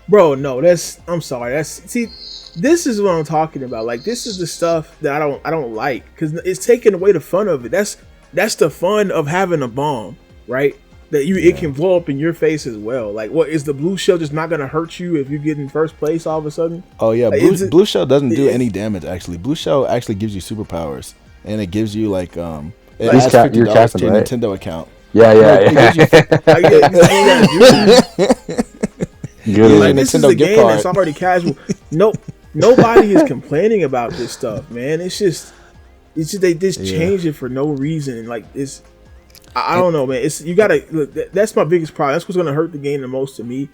Bro, no, I'm sorry. This is what I'm talking about. Like, this is the stuff that I don't like because it's taking away the fun of it. That's the fun of having a bomb, right? That it can blow up in your face as well. Like, what is the blue shell just not gonna hurt you if you get in first place all of a sudden? Oh yeah, Like, blue shell doesn't do any damage actually. Blue shell actually gives you superpowers and it gives you like it adds $50 to your right? Nintendo account. Yeah. Like, Like this is Nintendo a gift game card. that's already casual. Nobody is complaining about this stuff, man. It's just they just change it for no reason. Like, it's I don't know, man. It's you gotta look. That's my biggest problem. That's what's gonna hurt the game the most to me.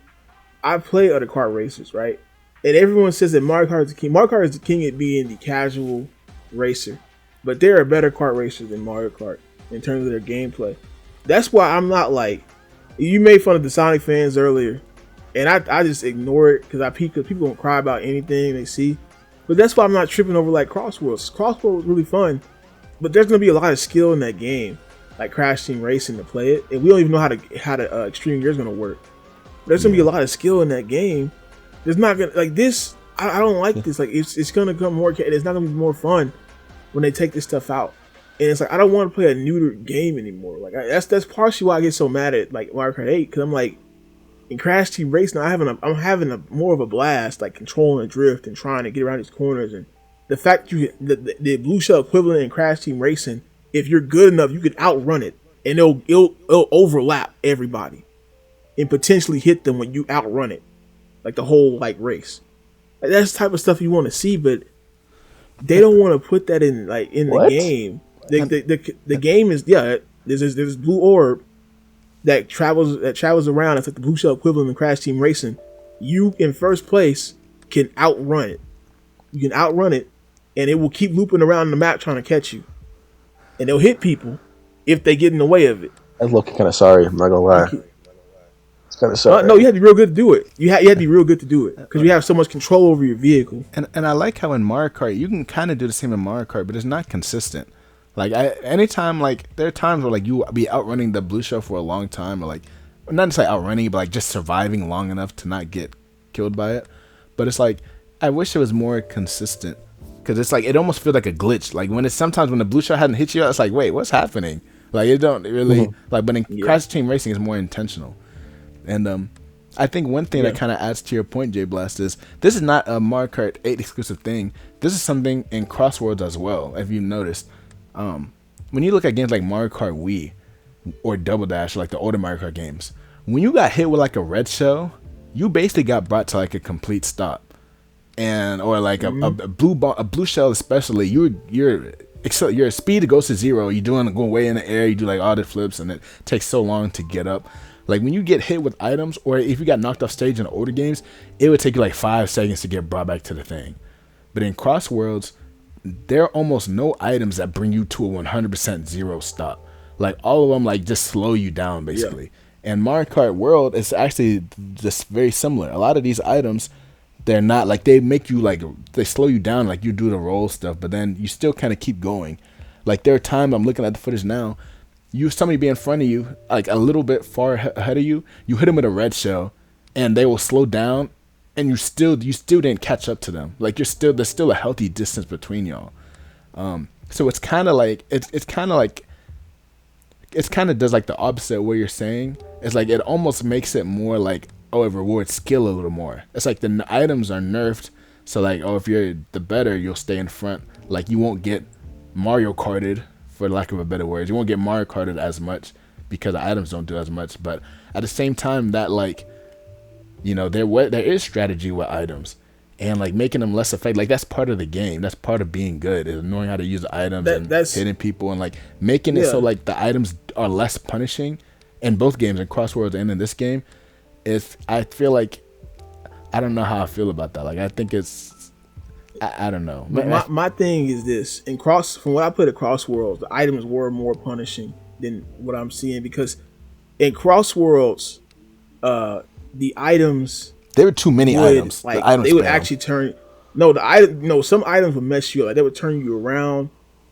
I play other kart racers, right? And everyone says that Mario Kart is the king. Mario Kart is the king at being the casual racer, but there are better kart racers than Mario Kart in terms of their gameplay. That's why I'm not like you made fun of the Sonic fans earlier. And I just ignore it because people don't cry about anything they see. But that's why I'm not tripping over like Crossworlds. Crossworlds was really fun, but there's gonna be a lot of skill in that game, like Crash Team Racing to play it, and we don't even know how to Extreme Gear is gonna work. There's gonna be a lot of skill in that game. There's not gonna like this. I don't like this. Like it's gonna come more. It's not gonna be more fun when they take this stuff out. And it's like I don't want to play a neutered game anymore. Like that's partially why I get so mad at like Mario Kart 8 because I'm like. In Crash Team Racing, I'm having a more of a blast, like controlling the drift and trying to get around these corners. And the fact the blue shell equivalent in Crash Team Racing, if you're good enough, you can outrun it, and it'll overlap everybody, and potentially hit them when you outrun it, like the whole like race. Like, that's the type of stuff you want to see, but they don't want to put that in like in the game. The game is there's this blue orb. That travels around. It's like the blue shell equivalent in Crash Team Racing. You in first place can outrun it. You can outrun it, and it will keep looping around the map trying to catch you. And they'll hit people if they get in the way of it. That's looking kind of sorry. I'm not gonna lie. It's kind of sorry. No, you have to be real good to do it. You have to be real good to do it because you have so much control over your vehicle. And I like how in Mario Kart you can kind of do the same in Mario Kart, but it's not consistent. Like anytime, like there are times where like you be outrunning the blue shell for a long time, or like not necessarily outrunning, but like just surviving long enough to not get killed by it. But it's like I wish it was more consistent because it's like it almost feels like a glitch. Like when sometimes when the blue shell hadn't hit you, it's like wait, what's happening? Like it don't really like. But in Crash Team Racing is more intentional, and I think one thing that kind of adds to your point, J Blast, is this is not a Mario Kart 8 exclusive thing. This is something in Crossworlds as well. If you noticed. When you look at games like Mario Kart Wii or Double Dash, like the older Mario Kart games, when you got hit with like a red shell, you basically got brought to like a complete stop, and or like a blue shell especially, your speed goes to zero. You're going way in the air. You do like all the flips, and it takes so long to get up. Like when you get hit with items, or if you got knocked off stage in the older games, it would take you like 5 seconds to get brought back to the thing. But in Crossworlds, there are almost no items that bring you to a 100% zero stop. Like all of them like just slow you down basically. And Mario Kart World is actually just very similar. A lot of these items, they're not like they make you like they slow you down like you do the roll stuff, but then you still kind of keep going. Like there are times I'm looking at the footage now, somebody be in front of you like a little bit far ahead of you, you hit them with a red shell, and they will slow down. And you still didn't catch up to them. Like there's still a healthy distance between y'all. So it's kind of like it's kind of does like the opposite of what you're saying. It's like it almost makes it more like it rewards skill a little more. It's like the items are nerfed, so like if you're the better, you'll stay in front. Like you won't get Mario Karted, for lack of a better word. You won't get Mario Karted as much because the items don't do as much. But at the same time, that like. There is strategy with items, and like making them less effective. Like that's part of the game. That's part of being good, is knowing how to use the items and hitting people, and like making it so like the items are less punishing in both games, in Crossworlds and in this game. I feel like I don't know how I feel about that. Like I think it's I don't know. My thing is this: from what I played at Cross Worlds, the items were more punishing than what I'm seeing because in Cross Worlds, the items there were too many items. Like the items they would spam. actually turn. No, the item. No, some items would mess you up. Like they would turn you around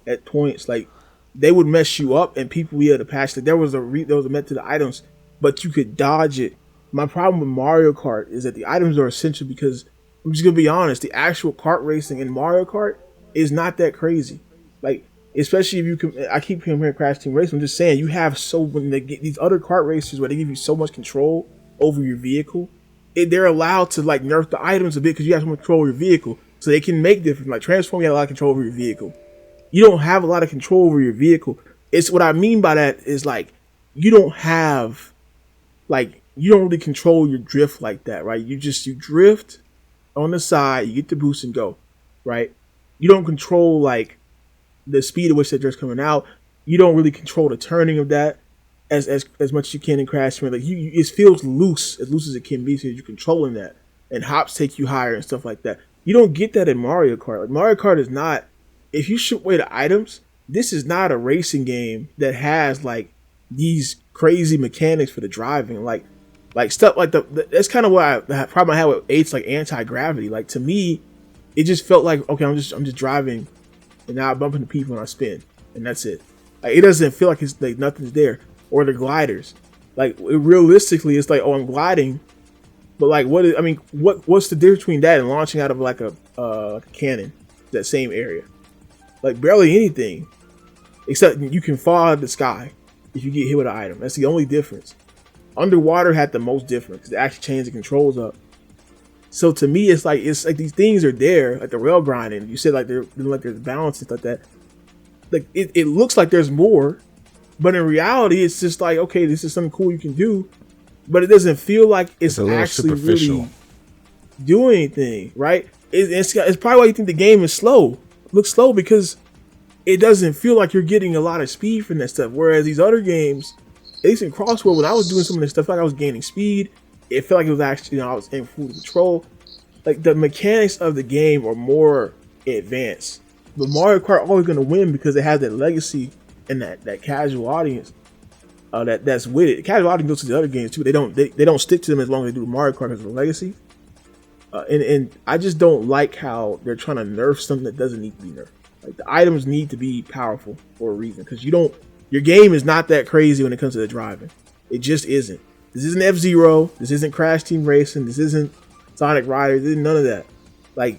at points. Like they would mess you up, and people would be able to patch. Like there was a method to the items, but you could dodge it. My problem with Mario Kart is that the items are essential because I'm just gonna be honest. The actual kart racing in Mario Kart is not that crazy. Like especially if you can. I keep comparing Crash Team Racing. I'm just saying you have so when they get these other kart races where they give you so much control over your vehicle. They're allowed to like nerf the items a bit because you have so much control over your vehicle, so they can make different. Like Transform, you have a lot of control over your vehicle. You don't have a lot of control over your vehicle. It's what I mean by that is like you don't really control your drift like that, right? You drift on the side, you get the boost and go, right? You don't control like the speed at which that drift's coming out. You don't really control the turning of that as much as you can in Crash. Like it feels loose as it can be, so you're controlling that, and hops take you higher and stuff like that. You don't get that in Mario Kart. Like Mario Kart is not. If you strip away the items, this is not a racing game that has like these crazy mechanics for the driving, like stuff like that's kind of what the problem I had with 8's like anti-gravity. Like to me, it just felt like okay, I'm just driving, and now I bump into people and I spin, and that's it. Like it doesn't feel like it's like nothing's there. Or the gliders, like realistically, it's like I'm gliding, but like what's the difference between that and launching out of like a cannon, that same area? Like barely anything, except you can fall out of the sky if you get hit with an item. That's the only difference. Underwater had the most difference because they actually changed the controls up. So to me, it's like these things are there, like the rail grinding. You said like there's balance and stuff like that. Like it looks like there's more. But in reality, it's just like, okay, this is something cool you can do, but it doesn't feel like it's actually really doing anything, right? It's probably why you think the game is slow. Looks slow because it doesn't feel like you're getting a lot of speed from that stuff. Whereas these other games, at least in Crossword, when I was doing some of this stuff, like I was gaining speed, it felt like it was actually, I was in full control. Like the mechanics of the game are more advanced. But Mario Kart always going to win because it has that legacy and that casual audience that's with it. The casual audience goes to the other games too. They don't stick to them as long as they do Mario Kart because of the legacy. And I just don't like how they're trying to nerf something that doesn't need to be nerfed. Like the items need to be powerful for a reason because your game is not that crazy when it comes to the driving. It just isn't. This isn't F-Zero. This isn't Crash Team Racing. This isn't Sonic Riders. This isn't none of that. Like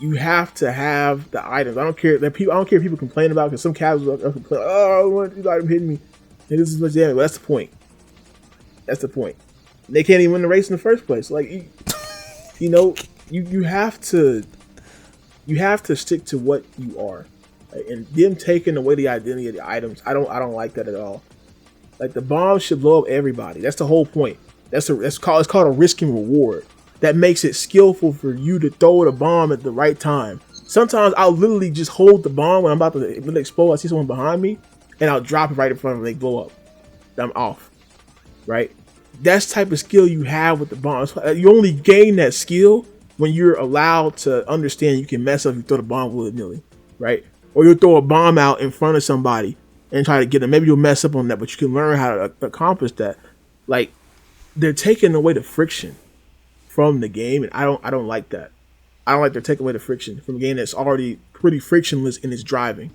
you have to have the items. I don't care if people complain about because some casuals are complaining. Oh, I want these items hitting me. And this is much damage. But that's the point. That's the point. They can't even win the race in the first place. Like you have to stick to what you are. Like, and them taking away the identity of the items, I don't like that at all. Like the bomb should blow up everybody. That's the whole point. It's called a risk and reward. That makes it skillful for you to throw the bomb at the right time. Sometimes I'll literally just hold the bomb when I'm about to explode. I see someone behind me, and I'll drop it right in front of them and they blow up. I'm off. Right? That's the type of skill you have with the bomb. You only gain that skill when you're allowed to understand you can mess up if you throw the bomb willy-nilly. Right? Or you'll throw a bomb out in front of somebody and try to get them. Maybe you'll mess up on that, but you can learn how to accomplish that. Like, they're taking away the friction from the game, and I don't like that. I don't like they're taking away the friction from a game that's already pretty frictionless in its driving,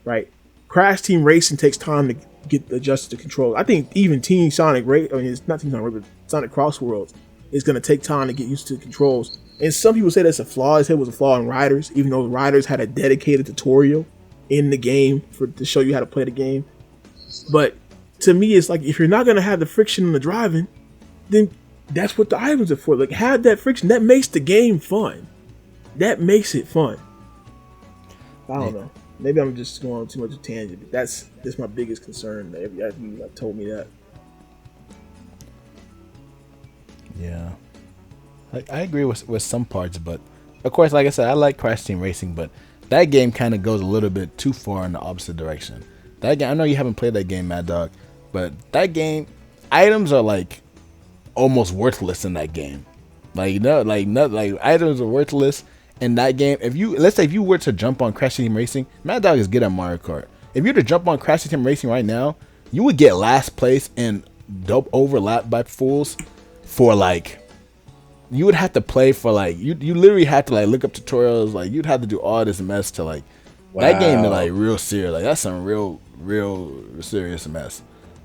right? Crash Team Racing takes time to get adjusted to control. I think even Team Sonic it's not Team Sonic, but Sonic Cross Worlds is going to take time to get used to the controls. And some people say that's a flaw. They say it was a flaw in Riders, even though Riders had a dedicated tutorial in the game to show you how to play the game. But to me, it's like if you're not going to have the friction in the driving, then that's what the items are for. Like, have that friction. That makes the game fun. That makes it fun. I don't know. Maybe I'm just going on too much of a tangent, but that's my biggest concern. After you told me that. Yeah. I agree with some parts, but of course, like I said, I like Crash Team Racing, but that game kind of goes a little bit too far in the opposite direction. That game, I know you haven't played that game, Mad Dog, but that game, items are like almost worthless in that game. Like no, like items are worthless in that game. If you let's say if you were to jump on Crash Team Racing, Mad Dog is good at Mario Kart. If you were to jump on Crash Team Racing right now, you would get last place and dope overlap by fools for like. You would have to play for like you literally had to like look up tutorials, like you'd have to do all this mess to like that game is like real serious. Like that's some real serious mess.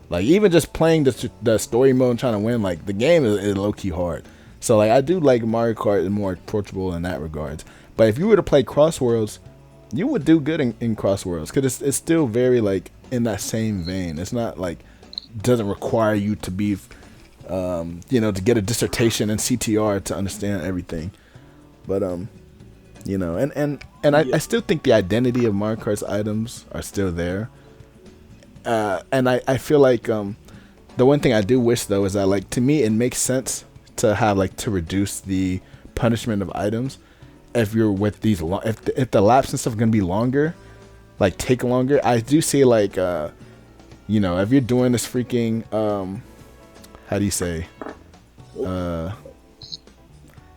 Like even just playing the story mode and trying to win, like the game is low key hard. So like I do like Mario Kart is more approachable in that regards. But if you were to play Crossworlds, you would do good in Crossworlds because it's still very like in that same vein. It's not like doesn't require you to be to get a dissertation in CTR to understand everything. But I still think the identity of Mario Kart's items are still there. And I feel like the one thing I do wish though is that like to me it makes sense to have like to reduce the punishment of items if you're with these if the laps and stuff are gonna be longer, like take longer. I do see like if you're doing this freaking how do you say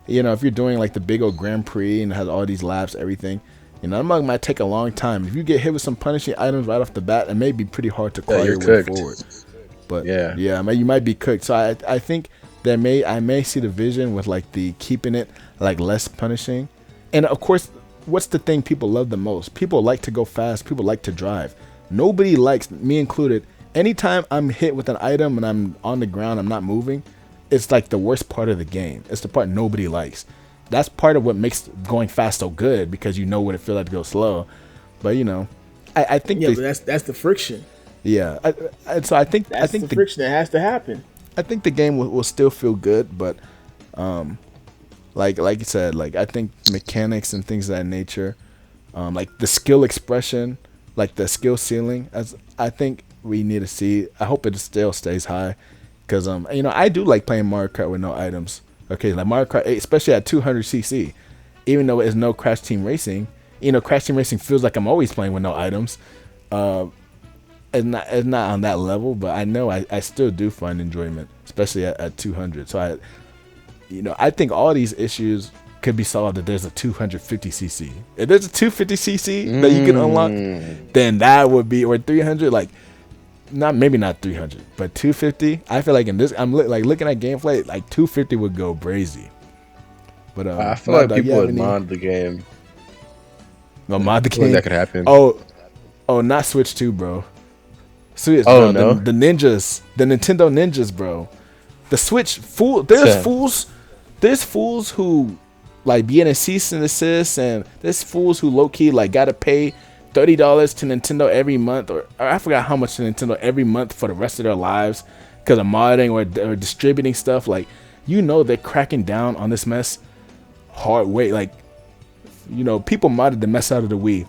if you're doing like the big old Grand Prix and it has all these laps, everything, that mug might take a long time. If you get hit with some punishing items right off the bat, it may be pretty hard to claw your way forward. But you might be cooked. So I think I may see the vision with like the keeping it like less punishing. And of course, what's the thing people love the most? People like to go fast. People like to drive. Nobody likes, me included, anytime I'm hit with an item and I'm on the ground, I'm not moving, it's like the worst part of the game. It's the part nobody likes. That's part of what makes going fast so good, because you know what it feels like to go slow. But I think but that's the friction. Yeah, so I think the friction that has to happen. I think the game will still feel good, but like you said, like I think mechanics and things of that nature, like the skill expression, like the skill ceiling, as I think we need to see. I hope it still stays high, because I do like playing Mario Kart with no items. Okay, like Mario Kart 8, especially at 200cc, even though it's no Crash Team Racing. Crash Team Racing feels like I'm always playing with no items. It's not on that level, but I know I still do find enjoyment, especially at 200. So I think all these issues could be solved if there's a 250cc. If there's a 250cc that you can unlock, then that would be, or 300, like maybe not 300, but 250. I feel like in this, I'm looking at gameplay, like 250 would go crazy. But I feel like people would mod the game. No, mod the game. I think that could happen. Oh, not Switch 2, bro. Switch, bro, no? The ninjas, the Nintendo ninjas, bro. The Switch fool. There's fools who like be in a cease and desist, and there's fools who low key like gotta pay $30 to Nintendo every month, or I forgot how much to Nintendo every month for the rest of their lives because of modding or distributing stuff. Like they're cracking down on this mess hard way. Like people modded the mess out of the Wii.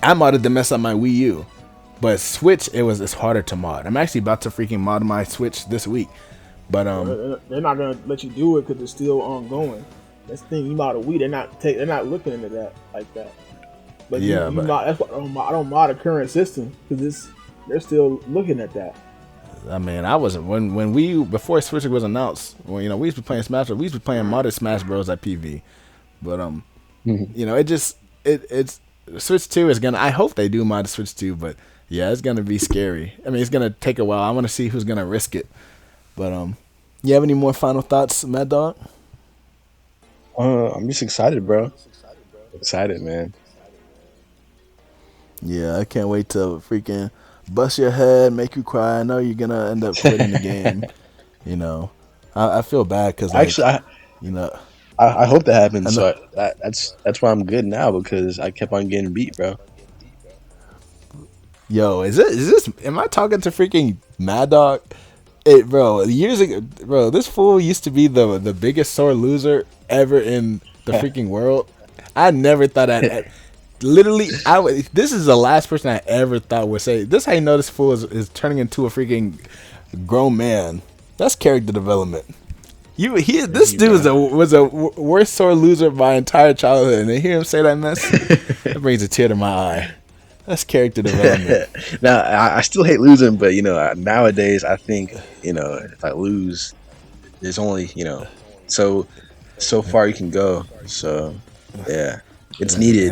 I modded the mess out of my Wii U. But Switch, it's harder to mod. I'm actually about to freaking mod my Switch this week. But they're not gonna let you do it because it's still ongoing. That's the thing. You mod a Wii, they're not looking into that like that. But that's why I don't mod a current system, because they're still looking at that. I mean, I wasn't when before Switch was announced. Well, we used to be playing Smash Bros. We used to be playing modded Smash Bros. At PV. But it's Switch 2 is gonna. I hope they do mod Switch 2, but. Yeah, it's gonna be scary. I mean, it's gonna take a while. I want to see who's gonna risk it. But you have any more final thoughts, Mad Dog? I'm just excited, bro. Excited, man. Yeah, I can't wait to freaking bust your head, make you cry. I know you're gonna end up quitting the game. I feel bad because actually, I hope that happens. So that's why I'm good now, because I kept on getting beat, bro. Yo, is this? Am I talking to freaking Mad Dog? Hey, bro, years ago, bro, this fool used to be the biggest sore loser ever in the freaking world. I never thought literally, this is the last person I ever thought would say this. How you know this fool is turning into a freaking grown man? That's character development. This dude was a worst sore loser of my entire childhood, and to hear him say that mess, it brings a tear to my eye. That's character development. Now, I still hate losing, but nowadays I think if I lose, there's only so far you can go. So yeah, it's needed.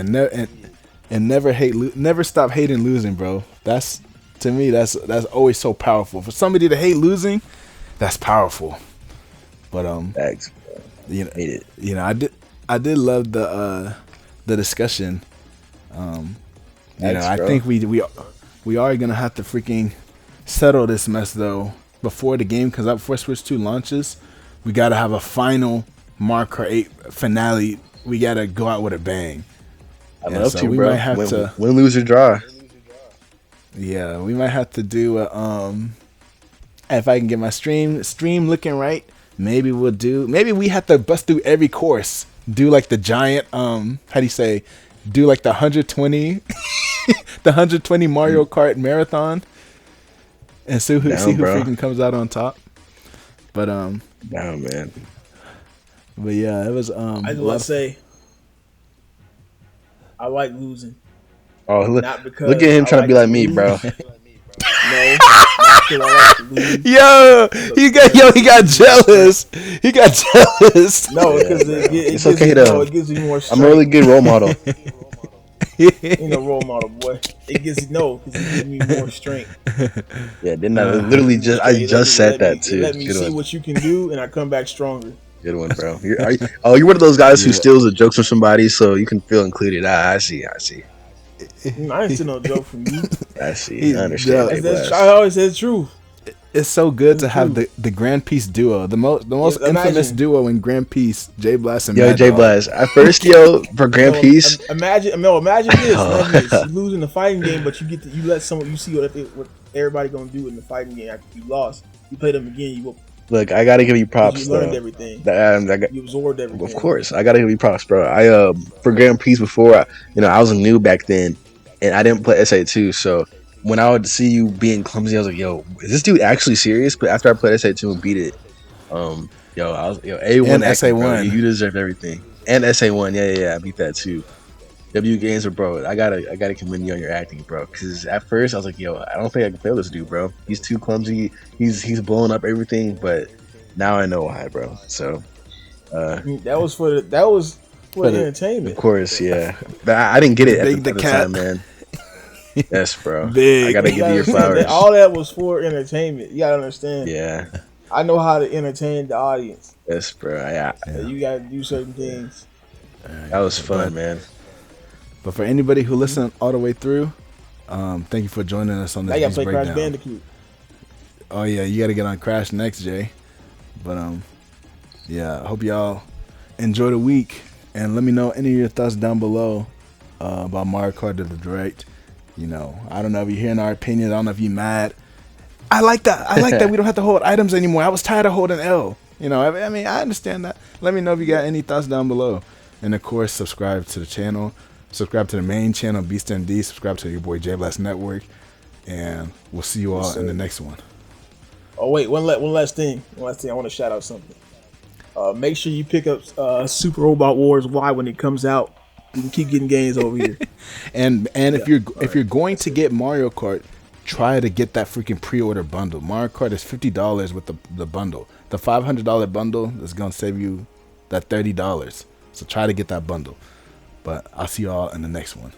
And never never stop hating losing, bro. That's to me that's always so powerful. For somebody to hate losing, that's powerful. But Thanks. you know, Need it. I did love the discussion. Thanks, I bro. think we are gonna have to freaking settle this mess though before the game comes out, before Switch 2 launches. We gotta have a final Mario Kart 8 finale. We gotta go out with a bang. I'd And love so to, we bro. might have to, Win, lose, or draw. yeah, we might have to do a if I can get my stream looking right, maybe we have to bust through every course. Do like the giant how do you say? Do like the 120 the 120 Mario Kart marathon and see who Bro. freaking comes out on top. But Down, man. but yeah, it was I just want to say I like losing, Oh, not because look at him I trying to be like me, lose. bro. No, not because I like to lose. Yo, he got jealous. He got jealous. No, because it It's gives okay me, though. it gives me more strength. I'm a really good role model. Role model, boy. It gives because it gives me more strength. Yeah, didn't I literally just said that too. Let me Good see one. what you can do, and I come back stronger. Good one, bro. You're one of those guys who steals the jokes from somebody so you can feel included. I see. I ain't still no joke from you. I see. I understand. Yeah. Hey, That's, bless. I always said the truth. It's so good to It's have true. the Grand Peace duo, the most Yeah, infamous imagine. duo in Grand Peace, J Blast and Yo, Mad J Dog. Blast. At first, for Grand Peace. Imagine this. Imagine this. You lose in the fighting game, but you let someone. You see what everybody gonna do in the fighting game after you lost. You play them again. Look, I gotta give you props You learned though. everything. You absorbed everything. Of course, I gotta give you props, bro. For Grand Prix before, I was new back then, and I didn't play SA2. So when I would see you being clumsy, I was like, "Yo, is this dude actually serious?" But after I played SA2 and beat it, I was A1 And acting, bro. SA1. You deserve everything. And SA1, yeah, I beat that too. W games, bro. I gotta commend you on your acting, bro. Because at first I was like, "Yo, I don't think I can play this dude, bro. He's too clumsy. He's blowing up everything." But now I know why, bro. So. That was for the entertainment. Of course, yeah. But I didn't get it Big at the the cat. time, man. Yes, bro. Big. I gotta give you your flowers. All that was for entertainment. You gotta understand. Yeah. I know how to entertain the audience. Yes, bro. Yeah. You gotta do certain things. That was fun, man. But for anybody who listened all the way through, thank you for joining us on this I gotta week's play Crash breakdown. Bandicoot. Oh yeah, you got to get on Crash next, Jay. But yeah, I hope y'all enjoy the week, and let me know any of your thoughts down below about Mario Kart the Direct. I don't know if you're hearing our opinions. I don't know if you're mad. I like that. I like that we don't have to hold items anymore. I was tired of holding L. I mean, I understand that. Let me know if you got any thoughts down below, and of course, subscribe to the channel. Subscribe to the main channel, BeastMD. Subscribe to your boy J Blast Network, and we'll see you all in the next one. Oh wait, one last thing. I want to shout out something. Make sure you pick up Super Robot Wars Y when it comes out. You can keep getting games over here. And if you're going to get Mario Kart, try to get that freaking pre-order bundle. Mario Kart is $50 with the bundle. The $500 bundle is gonna save you that $30. So try to get that bundle. But I'll see y'all in the next one.